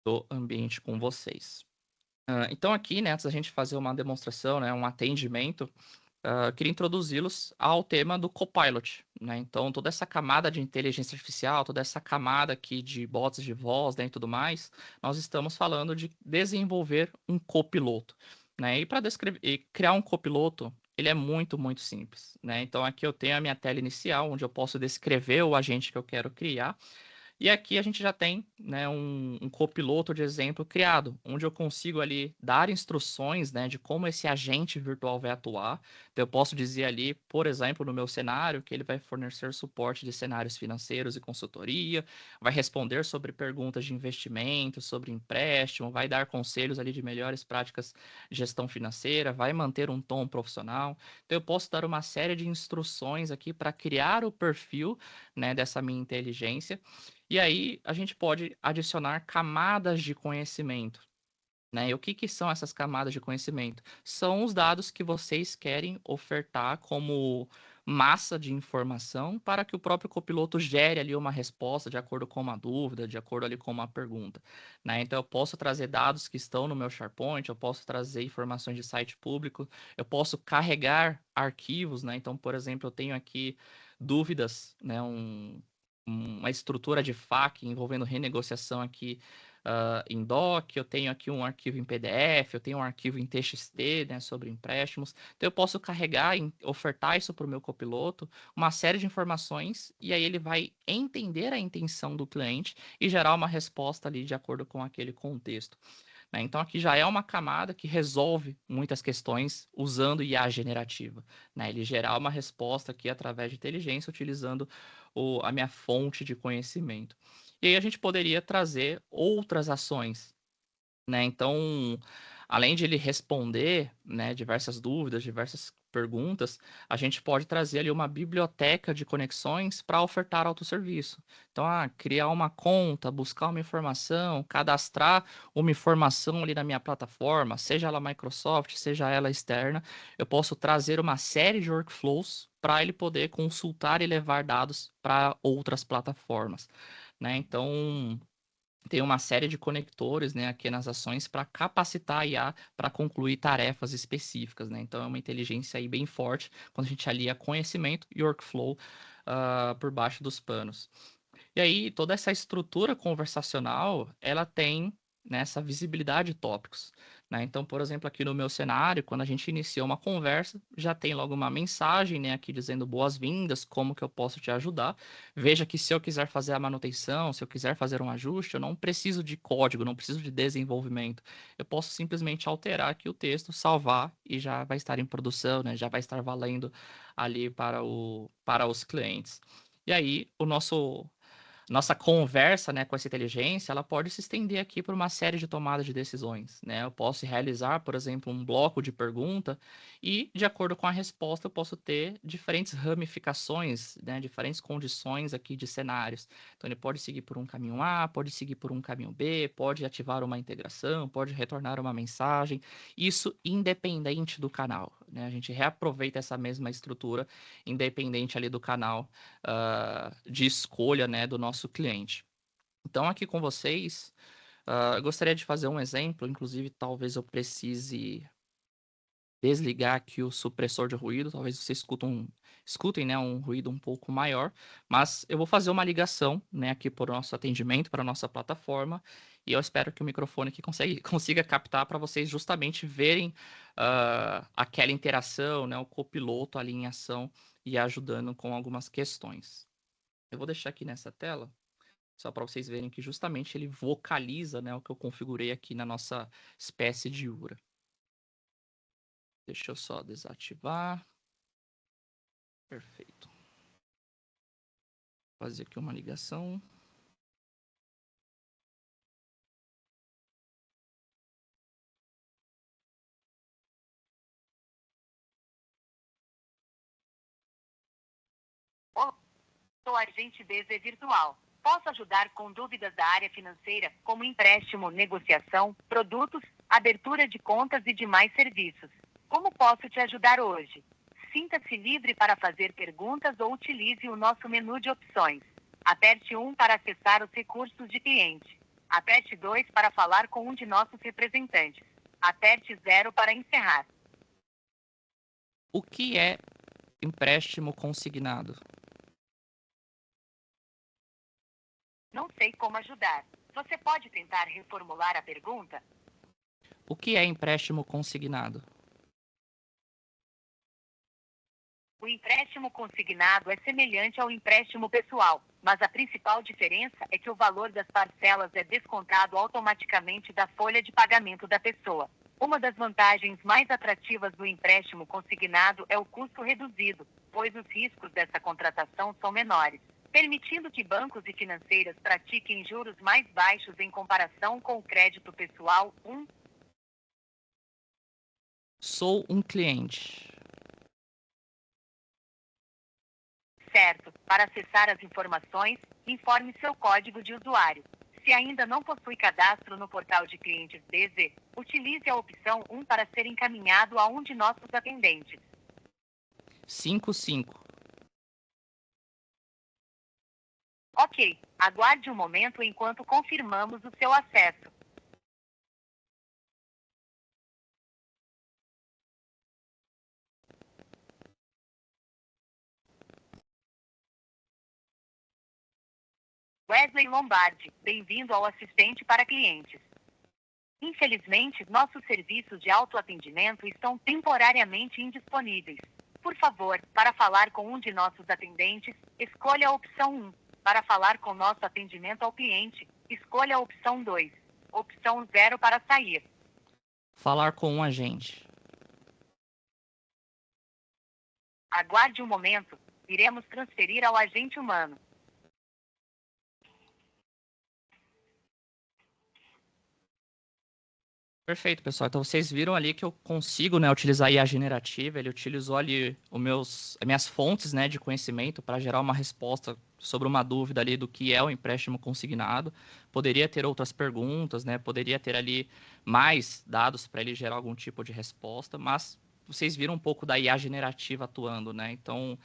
Speaker 2: do ambiente com vocês. Então, aqui, né, antes da gente fazer uma demonstração, né, um atendimento, queria introduzi-los ao tema do Copilot, né? Então, toda essa camada de inteligência artificial, toda essa camada aqui de bots de voz, né, e tudo mais, nós estamos falando de desenvolver um copiloto, né? E para criar um copiloto, ele é muito, muito simples, né? Então, aqui eu tenho a minha tela inicial, onde eu posso descrever o agente que eu quero criar. E aqui a gente já tem, né, um copiloto de exemplo criado, onde eu consigo ali dar instruções, né, de como esse agente virtual vai atuar. Então, eu posso dizer ali, por exemplo, no meu cenário, que ele vai fornecer suporte de cenários financeiros e consultoria, vai responder sobre perguntas de investimento, sobre empréstimo, vai dar conselhos ali de melhores práticas de gestão financeira, vai manter um tom profissional. Então, eu posso dar uma série de instruções aqui para criar o perfil, né, dessa minha inteligência. E aí a gente pode adicionar camadas de conhecimento, né? E o que são essas camadas de conhecimento? São os dados que vocês querem ofertar como massa de informação para que o próprio copiloto gere ali uma resposta de acordo com uma dúvida, de acordo ali com uma pergunta, né? Então eu posso trazer dados que estão no meu SharePoint, eu posso trazer informações de site público, eu posso carregar arquivos, né? Então, por exemplo, eu tenho aqui dúvidas, né? Uma estrutura de FAQ envolvendo renegociação aqui em doc, eu tenho aqui um arquivo em PDF, eu tenho um arquivo em TXT, né, sobre empréstimos. Então eu posso carregar e ofertar isso para o meu copiloto, uma série de informações, e aí ele vai entender a intenção do cliente e gerar uma resposta ali de acordo com aquele contexto, né? Então aqui já é uma camada que resolve muitas questões usando IA generativa, né? Ele gerar uma resposta aqui através de inteligência utilizando a minha fonte de conhecimento. E aí a gente poderia trazer outras ações, né? Então, além de ele responder, né, diversas dúvidas, diversas perguntas, a gente pode trazer ali uma biblioteca de conexões para ofertar autosserviço. Então, criar uma conta, buscar uma informação, cadastrar uma informação ali na minha plataforma, seja ela Microsoft, seja ela externa, eu posso trazer uma série de workflows para ele poder consultar e levar dados para outras plataformas, né? Então, tem uma série de conectores, né, aqui nas ações para capacitar a IA para concluir tarefas específicas, né? Então é uma inteligência aí bem forte quando a gente alia conhecimento e workflow por baixo dos panos. E aí toda essa estrutura conversacional, ela tem, né, essa visibilidade de tópicos, né? Então, por exemplo, aqui no meu cenário, quando a gente inicia uma conversa, já tem logo uma mensagem, né, aqui dizendo boas-vindas, como que eu posso te ajudar. Veja que se eu quiser fazer a manutenção, se eu quiser fazer um ajuste, eu não preciso de código, não preciso de desenvolvimento. Eu posso simplesmente alterar aqui o texto, salvar e já vai estar em produção, né? Já vai estar valendo ali para os clientes. E aí, nossa conversa, né, com essa inteligência, ela pode se estender aqui para uma série de tomadas de decisões, né? Eu posso realizar, por exemplo, um bloco de pergunta e, de acordo com a resposta, eu posso ter diferentes ramificações, né, diferentes condições aqui de cenários. Então, ele pode seguir por um caminho A, pode seguir por um caminho B, pode ativar uma integração, pode retornar uma mensagem. Isso independente do canal, né? A gente reaproveita essa mesma estrutura, independente ali do canal de escolha, né, do nosso cliente. Então, aqui com vocês, eu gostaria de fazer um exemplo, inclusive talvez eu precise desligar aqui o supressor de ruído, talvez vocês escutem, né, um ruído um pouco maior, mas eu vou fazer uma ligação, né, aqui para o nosso atendimento, para a nossa plataforma, e eu espero que o microfone aqui consiga captar para vocês justamente verem aquela interação, né, o copiloto ali em ação e ajudando com algumas questões. Eu vou deixar aqui nessa tela, só para vocês verem que justamente ele vocaliza, né, o que eu configurei aqui na nossa espécie de URA. Deixa eu só desativar. Perfeito. Vou fazer aqui uma ligação.
Speaker 6: Sou agente BZ Virtual. Posso ajudar com dúvidas da área financeira, como empréstimo, negociação, produtos, abertura de contas e demais serviços. Como posso te ajudar hoje? Sinta-se livre para fazer perguntas ou utilize o nosso menu de opções. Aperte 1 para acessar os recursos de cliente. Aperte 2 para falar com um de nossos representantes. Aperte 0 para encerrar.
Speaker 2: O que é empréstimo consignado?
Speaker 6: Não sei como ajudar. Você pode tentar reformular a pergunta?
Speaker 2: O que é empréstimo consignado?
Speaker 6: O empréstimo consignado é semelhante ao empréstimo pessoal, mas a principal diferença é que o valor das parcelas é descontado automaticamente da folha de pagamento da pessoa. Uma das vantagens mais atrativas do empréstimo consignado é o custo reduzido, pois os riscos dessa contratação são menores, permitindo que bancos e financeiras pratiquem juros mais baixos em comparação com o crédito pessoal.
Speaker 2: Sou um cliente.
Speaker 6: Certo. Para acessar as informações, informe seu código de usuário. Se ainda não possui cadastro no portal de clientes BZ, utilize a opção 1 para ser encaminhado a um de nossos atendentes.
Speaker 2: 55.
Speaker 6: Ok. Aguarde um momento enquanto confirmamos o seu acesso. Wesley Lombardi, bem-vindo ao assistente para clientes. Infelizmente, nossos serviços de autoatendimento estão temporariamente indisponíveis. Por favor, para falar com um de nossos atendentes, escolha a opção 1. Para falar com nosso atendimento ao cliente, escolha a opção 2. Opção 0 para sair.
Speaker 2: Falar com um agente.
Speaker 6: Aguarde um momento. Iremos transferir ao agente humano.
Speaker 2: Perfeito, pessoal. Então vocês viram ali que eu consigo, né, utilizar a IA generativa. Ele utilizou ali as minhas fontes, né, de conhecimento para gerar uma resposta sobre uma dúvida ali do que é o empréstimo consignado. Poderia ter outras perguntas, né? Poderia ter ali mais dados para ele gerar algum tipo de resposta, mas vocês viram um pouco da IA generativa atuando, né? Então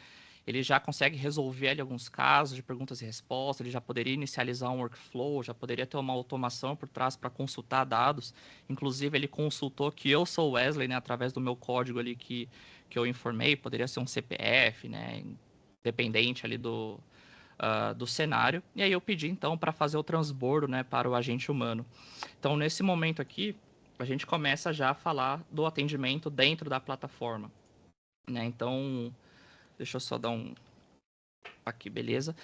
Speaker 2: ele já consegue resolver ali alguns casos de perguntas e respostas, ele já poderia inicializar um workflow, já poderia ter uma automação por trás para consultar dados. Inclusive, ele consultou que eu sou Wesley, né, através do meu código ali que eu informei, poderia ser um CPF, né, dependente ali do cenário. E aí eu pedi, então, para fazer o transbordo, né, para o agente humano. Então, nesse momento aqui, a gente começa já a falar do atendimento dentro da plataforma, né? Então, deixa eu só dar um... Aqui, beleza.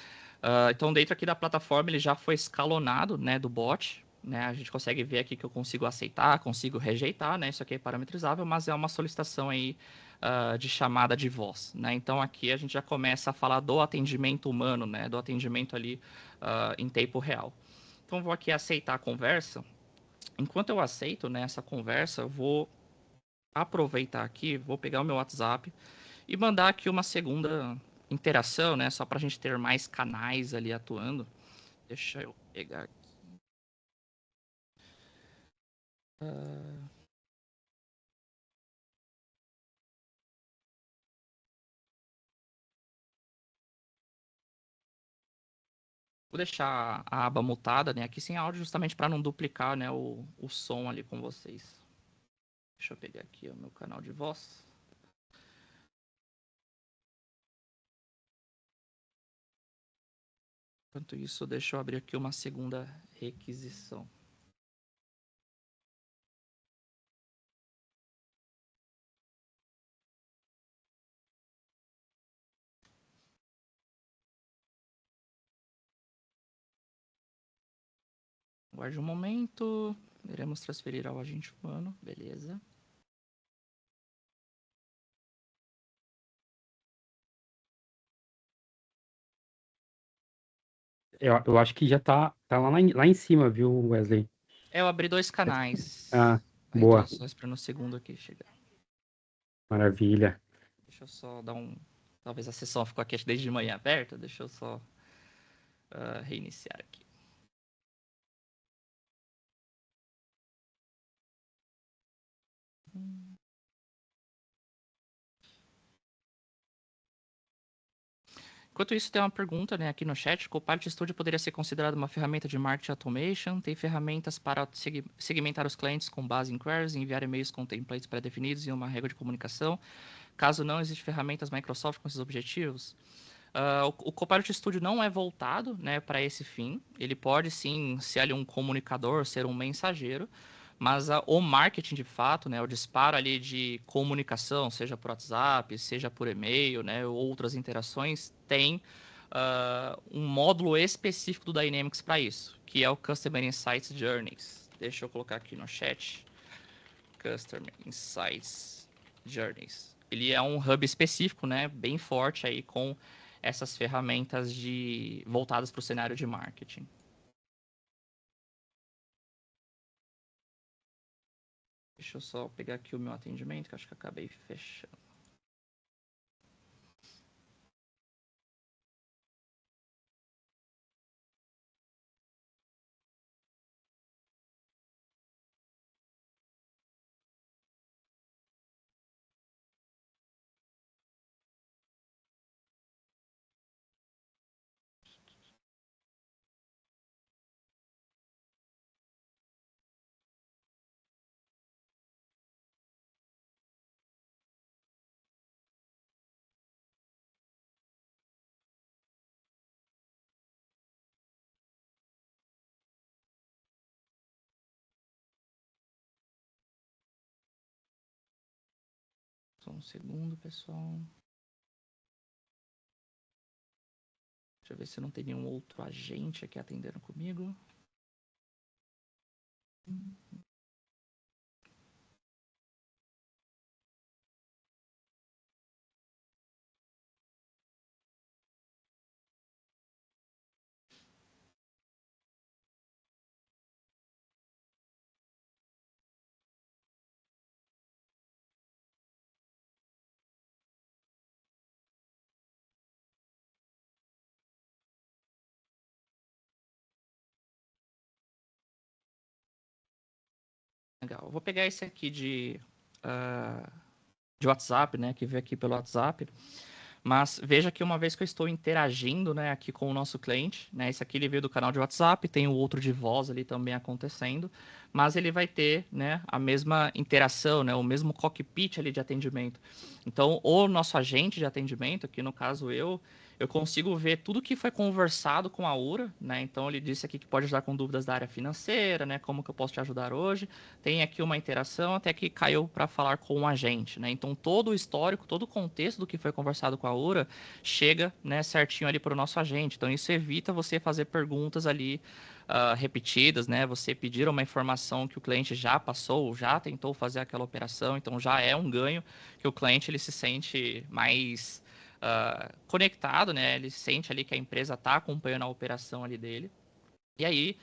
Speaker 2: Então, dentro aqui da plataforma, ele já foi escalonado, né, do bot. Né? A gente consegue ver aqui que eu consigo aceitar, consigo rejeitar, né? Isso aqui é parametrizável, mas é uma solicitação aí de chamada de voz, né? Então, aqui a gente já começa a falar do atendimento humano, né? Do atendimento ali em tempo real. Então, vou aqui aceitar a conversa. Enquanto eu aceito, né, essa conversa, eu vou aproveitar aqui, vou pegar o meu WhatsApp e mandar aqui uma segunda interação, né? Só para a gente ter mais canais ali atuando. Deixa eu pegar aqui. Vou deixar a aba mutada, né? Aqui sem áudio, justamente para não duplicar, né, o som ali com vocês. Deixa eu pegar aqui o meu canal de voz. Enquanto isso, deixa eu abrir aqui uma segunda requisição. Guarde um momento. Iremos transferir ao agente humano. Beleza.
Speaker 1: Eu acho que já tá lá em cima, viu, Wesley?
Speaker 2: Eu abri 2 canais.
Speaker 1: Ah,
Speaker 2: Aí
Speaker 1: boa.
Speaker 2: tô só esperando o segundo aqui chegar.
Speaker 1: Maravilha.
Speaker 2: Deixa eu só dar um Talvez a sessão ficou aqui desde de manhã aberta. Deixa eu só reiniciar aqui. Enquanto isso, tem uma pergunta, né, aqui no chat. Copilot Studio poderia ser considerado uma ferramenta de marketing automation? Tem ferramentas para segmentar os clientes com base em queries, enviar e-mails com templates pré-definidos e uma regra de comunicação? Caso não, existem ferramentas Microsoft com esses objetivos? O Copilot Studio não é voltado, né, para esse fim. Ele pode, sim, ser ali um comunicador, ser um mensageiro, mas o marketing, de fato, né, o disparo ali de comunicação, seja por WhatsApp, seja por e-mail, né, ou outras interações, tem um módulo específico do Dynamics para isso, que é o Customer Insights Journeys. Deixa eu colocar aqui no chat. Customer Insights Journeys. Ele é um hub específico, né, bem forte aí com essas ferramentas voltadas para o cenário de marketing. Deixa eu só pegar aqui o meu atendimento, que acho que acabei fechando. Só um segundo, pessoal. Deixa eu ver se não tem nenhum outro agente aqui atendendo comigo. Legal. Eu vou pegar esse aqui de WhatsApp, né, que veio aqui pelo WhatsApp. Mas veja que uma vez que eu estou interagindo, né, aqui com o nosso cliente, né, esse aqui ele veio do canal de WhatsApp, tem o outro de voz ali também acontecendo, mas ele vai ter, né, a mesma interação, né, o mesmo cockpit ali de atendimento. Então, o nosso agente de atendimento, aqui no caso eu consigo ver tudo que foi conversado com a URA, né? Então ele disse aqui que pode ajudar com dúvidas da área financeira, né? Como que eu posso te ajudar hoje? Tem aqui uma interação até que caiu para falar com o agente, né? Então todo o histórico, todo o contexto do que foi conversado com a URA chega, né, certinho ali para o nosso agente. Então isso evita você fazer perguntas ali repetidas, né? Você pedir uma informação que o cliente já passou, já tentou fazer aquela operação, então já é um ganho que o cliente ele se sente mais conectado, né? Ele sente ali que a empresa está acompanhando a operação ali dele. E aí,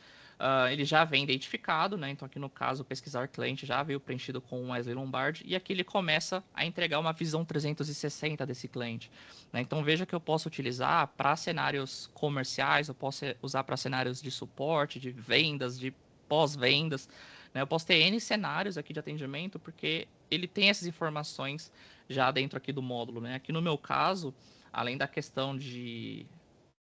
Speaker 2: ele já vem identificado, né? Então, aqui no caso, o pesquisar cliente já veio preenchido com o Wesley Lombardi. E aqui ele começa a entregar uma visão 360 desse cliente, né? Então, veja que eu posso utilizar para cenários comerciais, eu posso usar para cenários de suporte, de vendas, de pós-vendas, né? Eu posso ter N cenários aqui de atendimento, porque ele tem essas informações já dentro aqui do módulo, né? Aqui no meu caso, além da questão de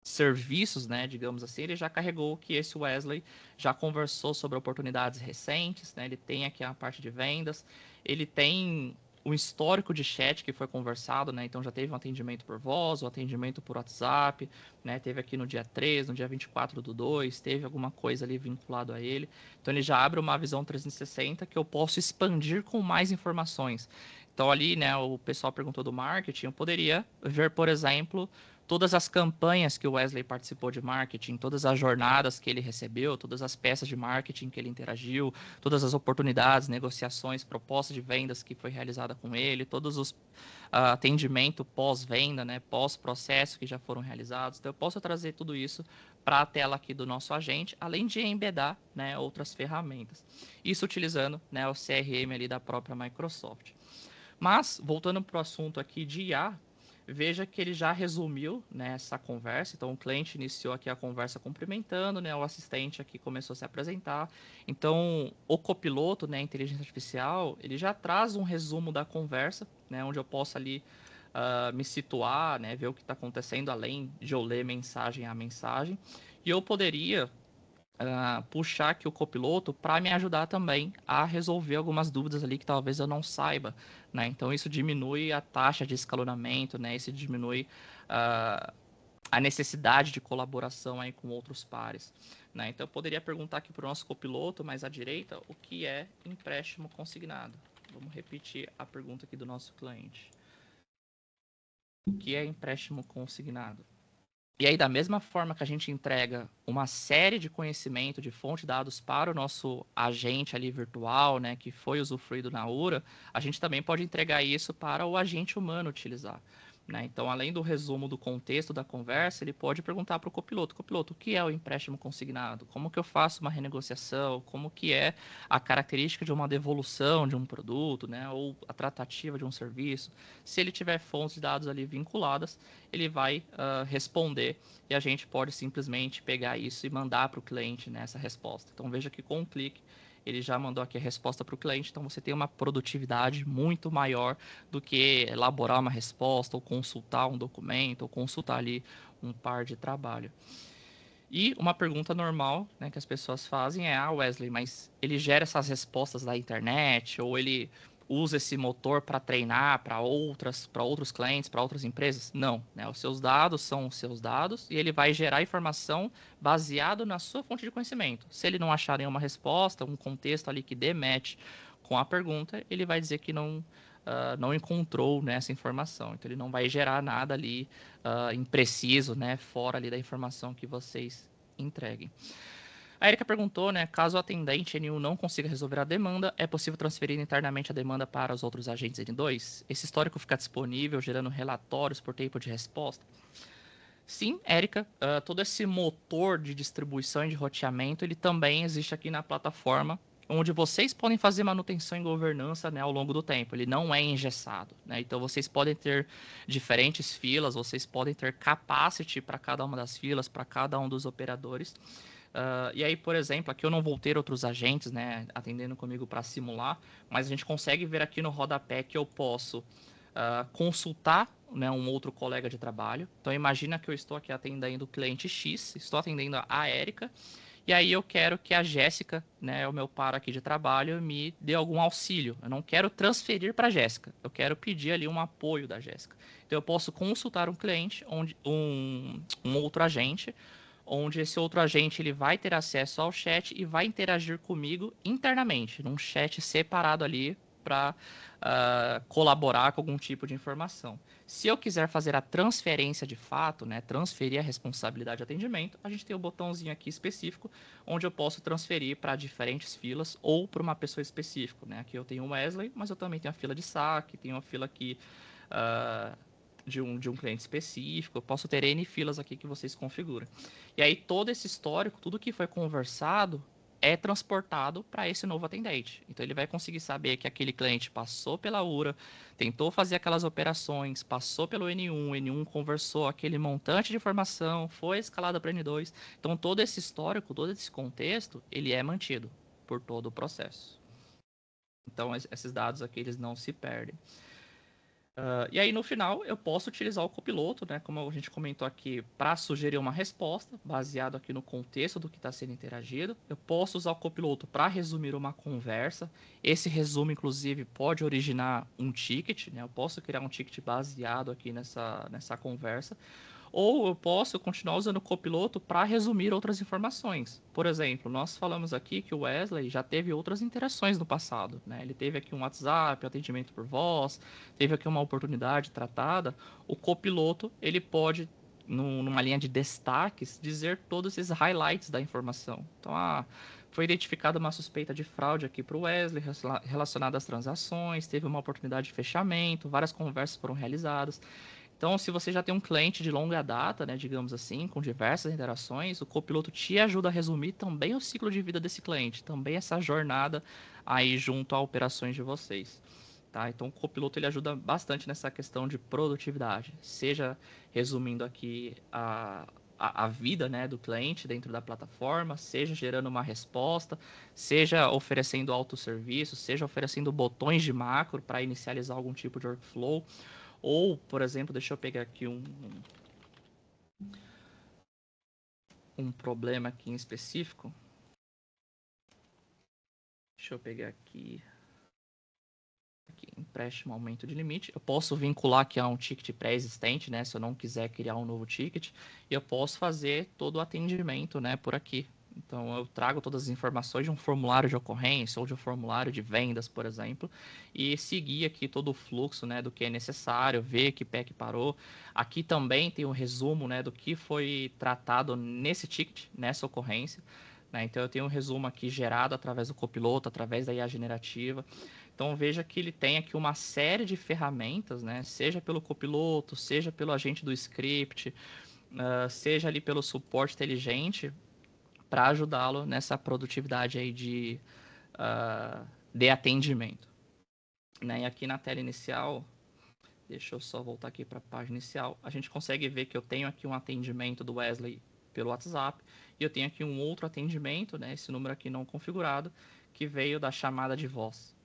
Speaker 2: serviços, né, digamos assim, ele já carregou que esse Wesley já conversou sobre oportunidades recentes, né? Ele tem aqui a parte de vendas, ele tem o histórico de chat que foi conversado, né? Então já teve um atendimento por voz, um atendimento por WhatsApp, né? Teve aqui no dia 3, no dia 24/2, teve alguma coisa ali vinculado a ele. Então ele já abre uma visão 360 que eu posso expandir com mais informações. Então ali, né, o pessoal perguntou do marketing, eu poderia ver, por exemplo, todas as campanhas que o Wesley participou de marketing, todas as jornadas que ele recebeu, todas as peças de marketing que ele interagiu, todas as oportunidades, negociações, propostas de vendas que foi realizada com ele, todos os atendimento pós-venda, né, pós-processo que já foram realizados. Então, eu posso trazer tudo isso para a tela aqui do nosso agente, além de embedar, né, outras ferramentas. Isso utilizando, né, o CRM ali da própria Microsoft. Mas, voltando para o assunto aqui de IA, veja que ele já resumiu, né, essa conversa. Então, o cliente iniciou aqui a conversa cumprimentando, né, o assistente aqui começou a se apresentar. Então, o copiloto, né, a inteligência artificial, ele já traz um resumo da conversa, né, onde eu posso ali me situar, né, ver o que está acontecendo, além de eu ler mensagem a mensagem. E eu poderia puxar aqui o copiloto para me ajudar também a resolver algumas dúvidas ali que talvez eu não saiba, né? Então isso diminui a taxa de escalonamento, né? Isso diminui a necessidade de colaboração aí com outros pares, né? Então eu poderia perguntar aqui para o nosso copiloto, mais à direita, o que é empréstimo consignado. Vamos repetir a pergunta aqui do nosso cliente. O que é empréstimo consignado? E aí, da mesma forma que a gente entrega uma série de conhecimento, de fonte de dados para o nosso agente ali virtual, né, que foi usufruído na URA, a gente também pode entregar isso para o agente humano utilizar, né? Então, além do resumo do contexto da conversa, ele pode perguntar para o copiloto, o que é o empréstimo consignado? Como que eu faço uma renegociação? Como que é a característica de uma devolução de um produto, né, ou a tratativa de um serviço? Se ele tiver fontes de dados ali vinculadas, ele vai responder e a gente pode simplesmente pegar isso e mandar para o cliente, né, essa resposta. Então, veja que com um clique ele já mandou aqui a resposta para o cliente, então você tem uma produtividade muito maior do que elaborar uma resposta, ou consultar um documento, ou consultar ali um par de trabalho. E uma pergunta normal, né, que as pessoas fazem é: Wesley, mas ele gera essas respostas da internet, ou ele usa esse motor para treinar para outros clientes, para outras empresas? Não, né? Os seus dados são os seus dados e ele vai gerar informação baseado na sua fonte de conhecimento. Se ele não achar nenhuma resposta, um contexto ali que dê match com a pergunta, ele vai dizer que não encontrou, né, essa informação. Então ele não vai gerar nada ali impreciso, né, fora ali da informação que vocês entreguem. A Erika perguntou, né, caso o atendente N1 não consiga resolver a demanda, é possível transferir internamente a demanda para os outros agentes N2? Esse histórico fica disponível, gerando relatórios por tempo de resposta? Sim, Erika, todo esse motor de distribuição e de roteamento, ele também existe aqui na plataforma, onde vocês podem fazer manutenção e governança, né, ao longo do tempo. Ele não é engessado, né? Então vocês podem ter diferentes filas, vocês podem ter capacity para cada uma das filas, para cada um dos operadores. E aí, por exemplo, aqui eu não vou ter outros agentes, né, atendendo comigo para simular, mas a gente consegue ver aqui no rodapé que eu posso consultar, né, um outro colega de trabalho. Então imagina que eu estou aqui atendendo o cliente X, estou atendendo a Erika, e aí eu quero que a Jéssica, né, o meu par aqui de trabalho, me dê algum auxílio. Eu não quero transferir para a Jéssica, eu quero pedir ali um apoio da Jéssica. Então eu posso consultar um cliente, um outro agente, onde esse outro agente ele vai ter acesso ao chat e vai interagir comigo internamente, num chat separado ali para colaborar com algum tipo de informação. Se eu quiser fazer a transferência de fato, né, transferir a responsabilidade de atendimento, a gente tem o botãozinho aqui específico, onde eu posso transferir para diferentes filas ou para uma pessoa específica, né? Aqui eu tenho o Wesley, mas eu também tenho a fila de saque, tenho a fila aqui de um cliente específico, eu posso ter N filas aqui que vocês configuram. E aí todo esse histórico, tudo que foi conversado, é transportado para esse novo atendente. Então ele vai conseguir saber que aquele cliente passou pela URA, tentou fazer aquelas operações, passou pelo N1, N1 conversou aquele montante de informação, foi escalado para N2. Então todo esse histórico, todo esse contexto, ele é mantido por todo o processo. Então esses dados aqui eles não se perdem. E aí, no final, eu posso utilizar o copiloto, né, como a gente comentou aqui, para sugerir uma resposta, baseado aqui no contexto do que está sendo interagido. Eu posso usar o copiloto para resumir uma conversa. Esse resumo, inclusive, pode originar um ticket, né? Eu posso criar um ticket baseado aqui nessa conversa. Ou eu posso continuar usando o copiloto para resumir outras informações. Por exemplo, nós falamos aqui que o Wesley já teve outras interações no passado, né? Ele teve aqui um WhatsApp, atendimento por voz, teve aqui uma oportunidade tratada. O copiloto, ele pode, numa linha de destaques, dizer todos esses highlights da informação. Então, foi identificada uma suspeita de fraude aqui para o Wesley relacionada às transações, teve uma oportunidade de fechamento, várias conversas foram realizadas. Então, se você já tem um cliente de longa data, né, digamos assim, com diversas interações, o copiloto te ajuda a resumir também o ciclo de vida desse cliente, também essa jornada aí junto a operações de vocês. Tá? Então, o copiloto ele ajuda bastante nessa questão de produtividade, seja resumindo aqui a vida, né, do cliente dentro da plataforma, seja gerando uma resposta, seja oferecendo autosserviço, seja oferecendo botões de macro para inicializar algum tipo de workflow, ou, por exemplo, deixa eu pegar aqui um problema aqui em específico. Deixa eu pegar aqui, empréstimo, aumento de limite. Eu posso vincular aqui a um ticket pré-existente, né? Se eu não quiser criar um novo ticket. E eu posso fazer todo o atendimento, né? Por aqui. Então, eu trago todas as informações de um formulário de ocorrência ou de um formulário de vendas, por exemplo, e seguir aqui todo o fluxo, né? Do que é necessário, ver que pé que parou. Aqui também tem um resumo, né? Do que foi tratado nesse ticket, nessa ocorrência. Né? Então, eu tenho um resumo aqui gerado através do copiloto, através da IA generativa. Então veja que ele tem aqui uma série de ferramentas, né? Seja pelo copiloto, seja pelo agente do script, seja ali pelo suporte inteligente, para ajudá-lo nessa produtividade aí de atendimento. Né? E aqui na tela inicial, deixa eu só voltar aqui para a página inicial, a gente consegue ver que eu tenho aqui um atendimento do Wesley pelo WhatsApp, e eu tenho aqui um outro atendimento, né? Esse número aqui não configurado, que veio da chamada de voz.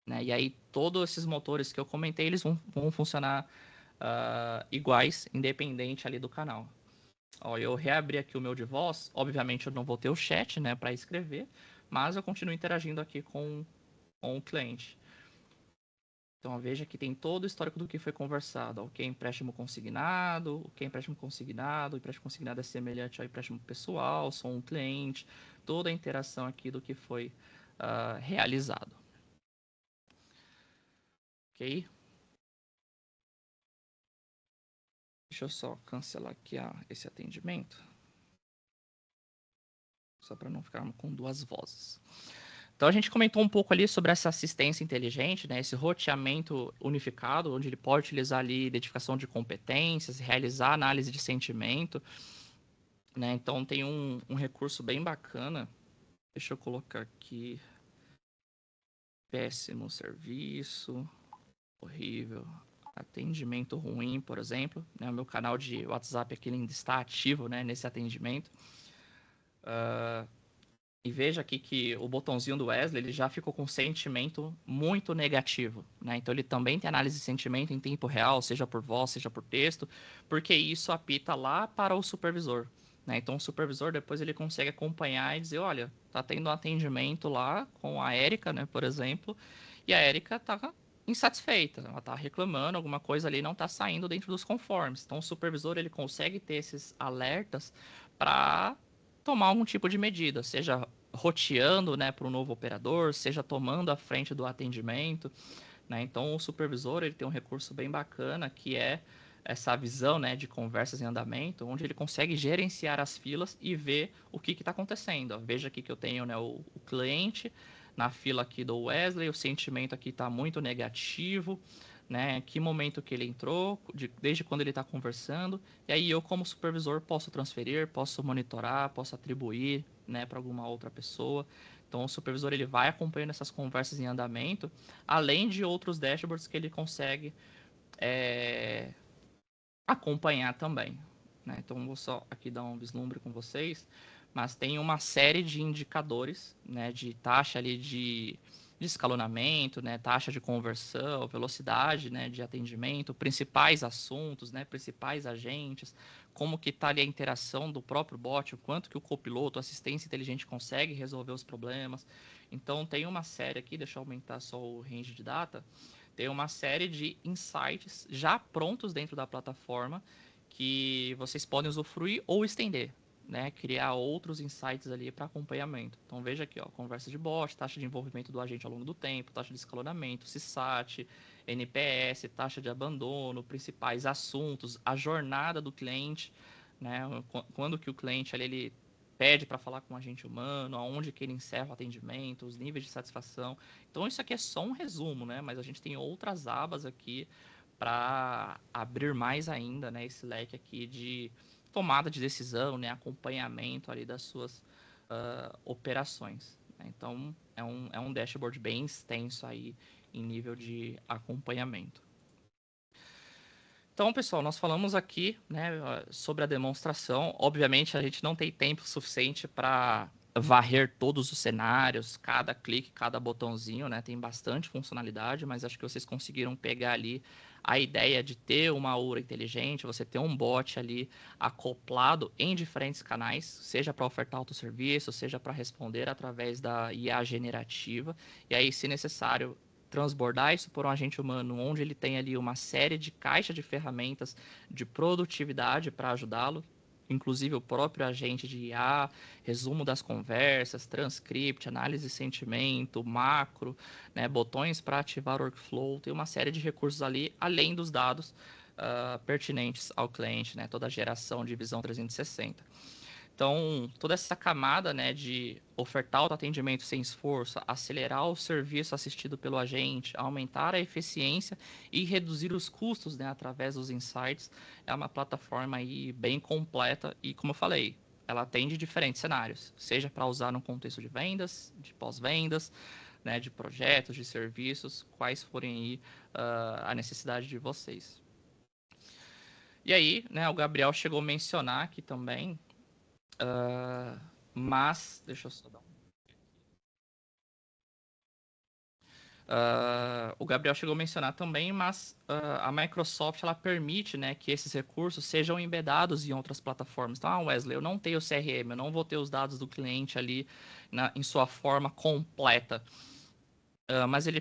Speaker 2: Né? E aí todos esses motores que eu comentei, eles vão funcionar iguais, independente ali do canal. Ó, eu reabri aqui o meu de voz, obviamente eu não vou ter o chat, né, para escrever, mas eu continuo interagindo aqui com o cliente. Então veja que tem todo o histórico do que foi conversado, ó, o que é empréstimo consignado, o que é empréstimo consignado, o empréstimo consignado é semelhante ao empréstimo pessoal, sou um cliente, toda a interação aqui do que foi realizado. Ok? Deixa eu só cancelar aqui esse atendimento. Só para não ficarmos com duas vozes. Então a gente comentou um pouco ali sobre essa assistência inteligente, né? Esse roteamento unificado, onde ele pode utilizar ali identificação de competências, realizar análise de sentimento. Né? Então tem um recurso bem bacana. Deixa eu colocar aqui. Péssimo serviço. Horrível. Atendimento ruim, por exemplo. Né? O meu canal de WhatsApp aqui ainda está ativo, né, nesse atendimento. E veja aqui que o botãozinho do Wesley ele já ficou com sentimento muito negativo. Né? Então ele também tem análise de sentimento em tempo real, seja por voz, seja por texto, porque isso apita lá para o supervisor. Né? Então o supervisor depois ele consegue acompanhar e dizer, olha, tá tendo um atendimento lá com a Érica, né, por exemplo, e a Érica tá insatisfeita, ela tá reclamando, alguma coisa ali não tá saindo dentro dos conformes. Então o supervisor ele consegue ter esses alertas para tomar algum tipo de medida, seja roteando, né, para um novo operador, seja tomando a frente do atendimento. Né? Então o supervisor ele tem um recurso bem bacana que é essa visão, né, de conversas em andamento, onde ele consegue gerenciar as filas e ver o que está acontecendo. Ó, veja aqui que eu tenho, né, o cliente na fila aqui do Wesley, o sentimento aqui está muito negativo, né? Que momento que ele entrou, desde quando ele está conversando, e aí eu como supervisor posso transferir, posso monitorar, posso atribuir, né, para alguma outra pessoa. Então o supervisor ele vai acompanhando essas conversas em andamento, além de outros dashboards que ele consegue acompanhar também. Né? Então vou só aqui dar um vislumbre com vocês, mas tem uma série de indicadores, né, de taxa ali de escalonamento, né, taxa de conversão, velocidade, né, de atendimento, principais assuntos, né, principais agentes, como que está ali a interação do próprio bot, o quanto que o copiloto, assistência inteligente consegue resolver os problemas. Então tem uma série aqui, deixa eu aumentar só o range de data, tem uma série de insights já prontos dentro da plataforma que vocês podem usufruir ou estender, né? Criar outros insights ali para acompanhamento. Então veja aqui, ó, conversa de bot, taxa de envolvimento do agente ao longo do tempo, taxa de escalonamento, CSAT, NPS, taxa de abandono, principais assuntos, a jornada do cliente, né? Quando que o cliente ali, ele pede para falar com um agente humano, aonde que ele encerra o atendimento, os níveis de satisfação. Então isso aqui é só um resumo, né? Mas a gente tem outras abas aqui para abrir mais ainda, né, esse leque aqui de tomada de decisão, né, acompanhamento ali das suas operações. Né? Então é um dashboard bem extenso aí em nível de acompanhamento. Então, pessoal, nós falamos aqui, né, sobre a demonstração. Obviamente, a gente não tem tempo suficiente para varrer todos os cenários, cada clique, cada botãozinho, né? Tem bastante funcionalidade, mas acho que vocês conseguiram pegar ali a ideia de ter uma Aura inteligente, você ter um bot ali acoplado em diferentes canais, seja para ofertar autosserviço, seja para responder através da IA generativa. E aí, se necessário, transbordar isso por um agente humano, onde ele tem ali uma série de caixa de ferramentas de produtividade para ajudá-lo, inclusive o próprio agente de IA, resumo das conversas, transcript, análise de sentimento, macro, né, botões para ativar workflow, tem uma série de recursos ali, além dos dados pertinentes ao cliente, né, toda a geração de visão 360. Então, toda essa camada, né, de ofertar o atendimento sem esforço, acelerar o serviço assistido pelo agente, aumentar a eficiência e reduzir os custos, né, através dos insights, é uma plataforma aí bem completa e, como eu falei, ela atende diferentes cenários, seja para usar no contexto de vendas, de pós-vendas, né, de projetos, de serviços, quais forem aí a necessidade de vocês. E aí, né, o Gabriel chegou a mencionar aqui também, mas, deixa eu só dar o Gabriel chegou a mencionar também, mas a Microsoft ela permite, né, que esses recursos sejam embedados em outras plataformas. Então, Wesley, eu não tenho CRM, eu não vou ter os dados do cliente ali em sua forma completa. Mas a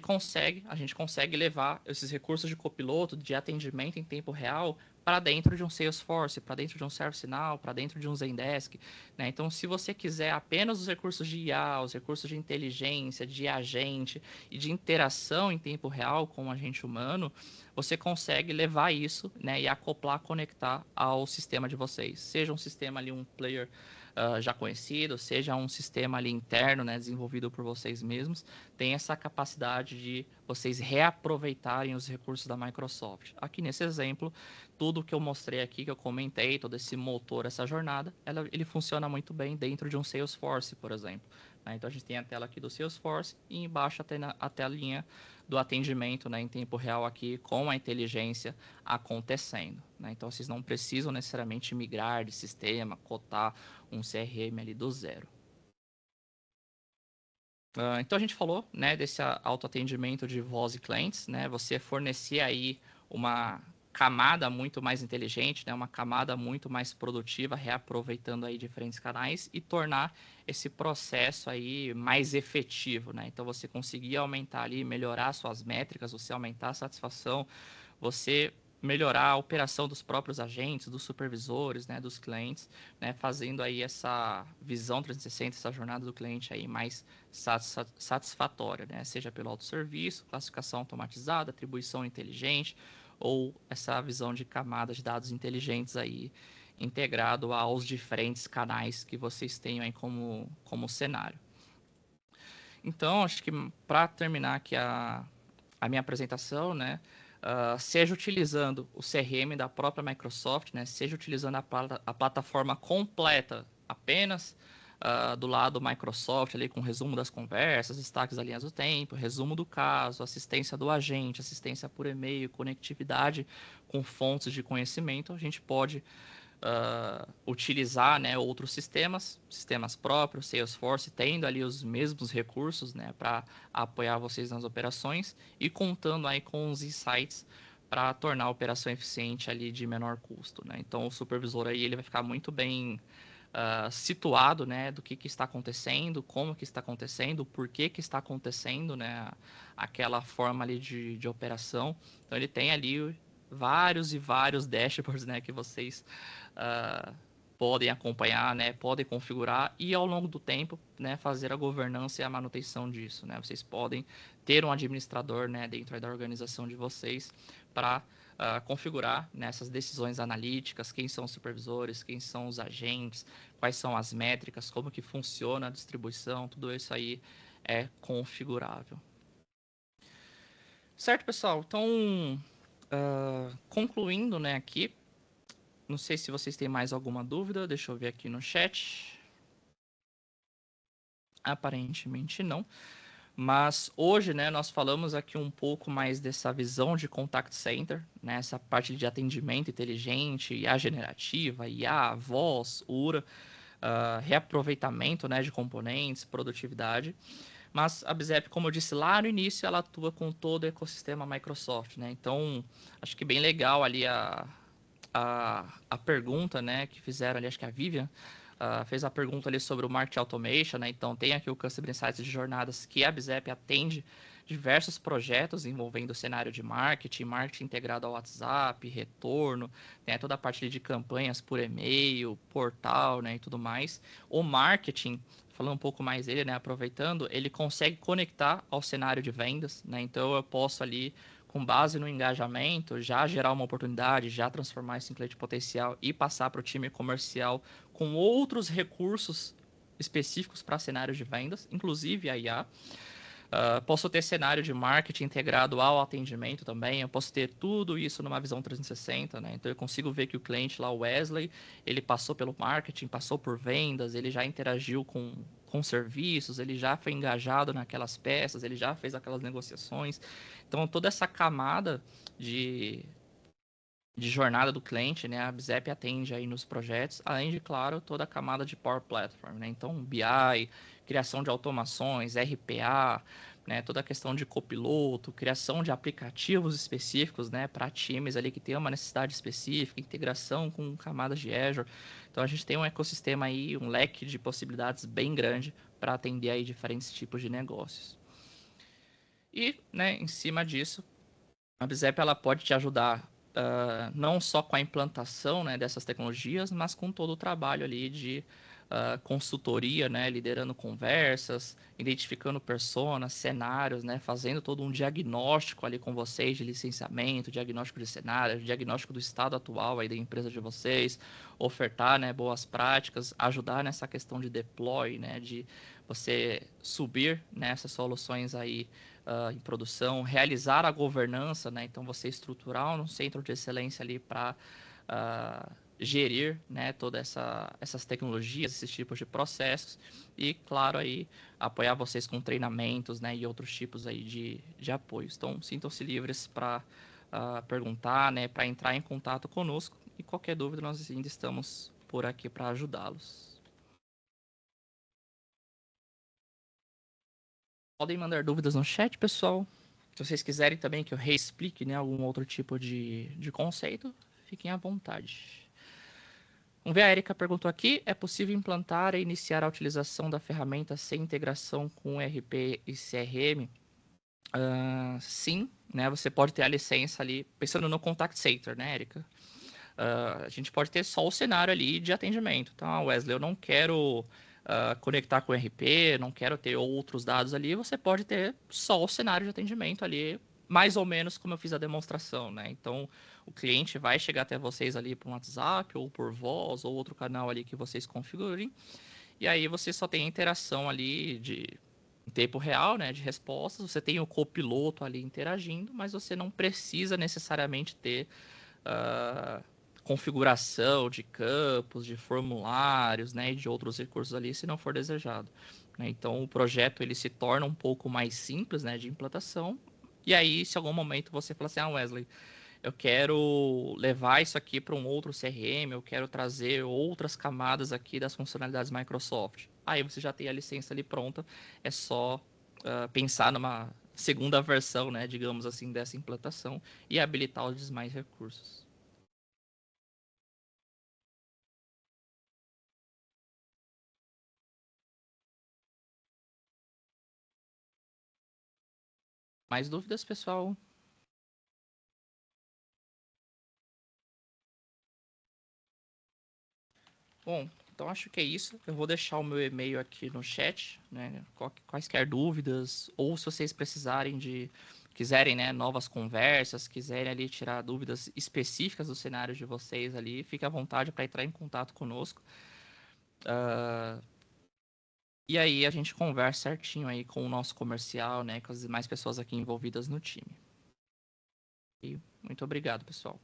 Speaker 2: gente consegue levar esses recursos de copiloto, de atendimento em tempo real, para dentro de um Salesforce, para dentro de um ServiceNow, para dentro de um Zendesk, né? Então, se você quiser apenas os recursos de IA, os recursos de inteligência, de agente e de interação em tempo real com o agente humano, você consegue levar isso, né, e acoplar, conectar ao sistema de vocês. Seja um sistema ali, um player já conhecido, seja um sistema ali interno, né, desenvolvido por vocês mesmos, tem essa capacidade de vocês reaproveitarem os recursos da Microsoft. Aqui nesse exemplo, tudo que eu mostrei aqui, que eu comentei, todo esse motor, essa jornada, ele funciona muito bem dentro de um Salesforce, por exemplo. Então a gente tem a tela aqui do Salesforce e embaixo a telinha do atendimento, né, em tempo real aqui com a inteligência acontecendo. Então vocês não precisam necessariamente migrar de sistema, cotar um CRM ali do zero. Então a gente falou, né, desse autoatendimento de voz e clientes, né, você fornecer aí uma camada muito mais inteligente, né, uma camada muito mais produtiva, reaproveitando aí diferentes canais e tornar esse processo aí mais efetivo, né? Então você conseguir aumentar ali, melhorar suas métricas, você aumentar a satisfação, você melhorar a operação dos próprios agentes, dos supervisores, né, dos clientes, né, fazendo aí essa visão 360, essa jornada do cliente aí mais satisfatória, né, seja pelo autosserviço, classificação automatizada, atribuição inteligente, ou essa visão de camadas de dados inteligentes aí integrado aos diferentes canais que vocês tenham aí como cenário. Então, acho que para terminar aqui a minha apresentação, né, seja utilizando o CRM da própria Microsoft, né, seja utilizando a plataforma completa apenas do lado Microsoft, ali com resumo das conversas, destaques da linha do tempo, resumo do caso, assistência do agente, assistência por e-mail, conectividade com fontes de conhecimento, a gente pode utilizar, né, outros sistemas próprios, Salesforce, tendo ali os mesmos recursos, né, para apoiar vocês nas operações e contando aí com os insights para tornar a operação eficiente ali de menor custo, né? Então o supervisor aí ele vai ficar muito bem situado, né, do que está acontecendo, como que está acontecendo, por que está acontecendo, né, aquela forma ali de operação. Então ele tem ali vários e vários dashboards, né, que vocês podem acompanhar, né, podem configurar e ao longo do tempo, né, fazer a governança e a manutenção disso, né. Vocês podem ter um administrador, né, dentro da organização de vocês para configurar nessas decisões analíticas, quem são os supervisores, quem são os agentes, quais são as métricas, como que funciona a distribuição, tudo isso aí é configurável. Certo, pessoal? Então, concluindo, né, aqui, não sei se vocês têm mais alguma dúvida, deixa eu ver aqui no chat. Aparentemente não. Mas hoje, né, nós falamos aqui um pouco mais dessa visão de contact center, né, essa parte de atendimento inteligente, IA generativa, IA, voz, URA, reaproveitamento, né, de componentes, produtividade. Mas a BZEP, como eu disse lá no início, ela atua com todo o ecossistema Microsoft, né? Então, acho que bem legal ali a pergunta, né, que fizeram ali, acho que a Vivian fez a pergunta ali sobre o Marketing Automation, né? Então, tem aqui o Customer Insights de jornadas que a BZEP atende diversos projetos envolvendo o cenário de marketing, marketing integrado ao WhatsApp, retorno, né, toda a parte ali de campanhas por e-mail, portal, né, e tudo mais. O marketing, falando um pouco mais dele, né, aproveitando, ele consegue conectar ao cenário de vendas, né? Então, eu posso ali, com base no engajamento, já gerar uma oportunidade, já transformar isso em cliente potencial e passar para o time comercial com outros recursos específicos para cenários de vendas, inclusive a IA. Posso ter cenário de marketing integrado ao atendimento também, eu posso ter tudo isso numa visão 360, né? Então eu consigo ver que o cliente lá, o Wesley, ele passou pelo marketing, passou por vendas, ele já interagiu com serviços, ele já foi engajado naquelas peças, ele já fez aquelas negociações. Então toda essa camada de jornada do cliente, né? A BZEP atende aí nos projetos, além de, claro, toda a camada de Power Platform, né? Então, BI, criação de automações, RPA, né? Toda a questão de copiloto, criação de aplicativos específicos, né? Para times ali que tem uma necessidade específica, integração com camadas de Azure. Então, a gente tem um ecossistema aí, um leque de possibilidades bem grande para atender aí diferentes tipos de negócios. E, né, em cima disso, a BZEP ela pode te ajudar não só com a implantação, né, dessas tecnologias, mas com todo o trabalho ali de consultoria, né, liderando conversas, identificando personas, cenários, né, fazendo todo um diagnóstico ali com vocês de licenciamento, diagnóstico de cenário, diagnóstico do estado atual aí da empresa de vocês, ofertar, né, boas práticas, ajudar nessa questão de deploy, né, de você subir nessas soluções aí em produção, realizar a governança, né? Então, você estruturar um centro de excelência ali para gerir, né, todas essas tecnologias, esses tipos de processos e, claro, aí apoiar vocês com treinamentos, né, e outros tipos aí de apoios. Então, sintam-se livres para perguntar, né, para entrar em contato conosco e qualquer dúvida nós ainda estamos por aqui para ajudá-los. Podem mandar dúvidas no chat, pessoal. Se vocês quiserem também que eu reexplique, né, algum outro tipo de conceito, fiquem à vontade. Vamos ver, a Erika perguntou aqui, é possível implantar e iniciar a utilização da ferramenta sem integração com ERP e CRM? Sim, né, você pode ter a licença ali, pensando no Contact Center, né, Erika? A gente pode ter só o cenário ali de atendimento. Então, Wesley, eu não quero conectar com o RP, não quero ter outros dados ali. Você pode ter só o cenário de atendimento ali, mais ou menos como eu fiz a demonstração, né? Então, o cliente vai chegar até vocês ali por WhatsApp, ou por voz, ou outro canal ali que vocês configurem. E aí você só tem a interação ali em tempo real, né, de respostas. Você tem o copiloto ali interagindo, mas você não precisa necessariamente ter configuração de campos, de formulários, né, e de outros recursos ali, se não for desejado. Né? Então, o projeto ele se torna um pouco mais simples, né, de implantação. E aí, se em algum momento você fala assim, Wesley, eu quero levar isso aqui para um outro CRM, eu quero trazer outras camadas aqui das funcionalidades Microsoft. Aí você já tem a licença ali pronta, é só pensar numa segunda versão, né, digamos assim, dessa implantação e habilitar os demais recursos. Mais dúvidas, pessoal? Bom, então acho que é isso. Eu vou deixar o meu e-mail aqui no chat, né? Quaisquer dúvidas, ou se vocês precisarem quiserem, né, novas conversas, quiserem ali tirar dúvidas específicas do cenário de vocês ali, fique à vontade para entrar em contato conosco. E aí a gente conversa certinho aí com o nosso comercial, né, com as demais pessoas aqui envolvidas no time. E muito obrigado, pessoal.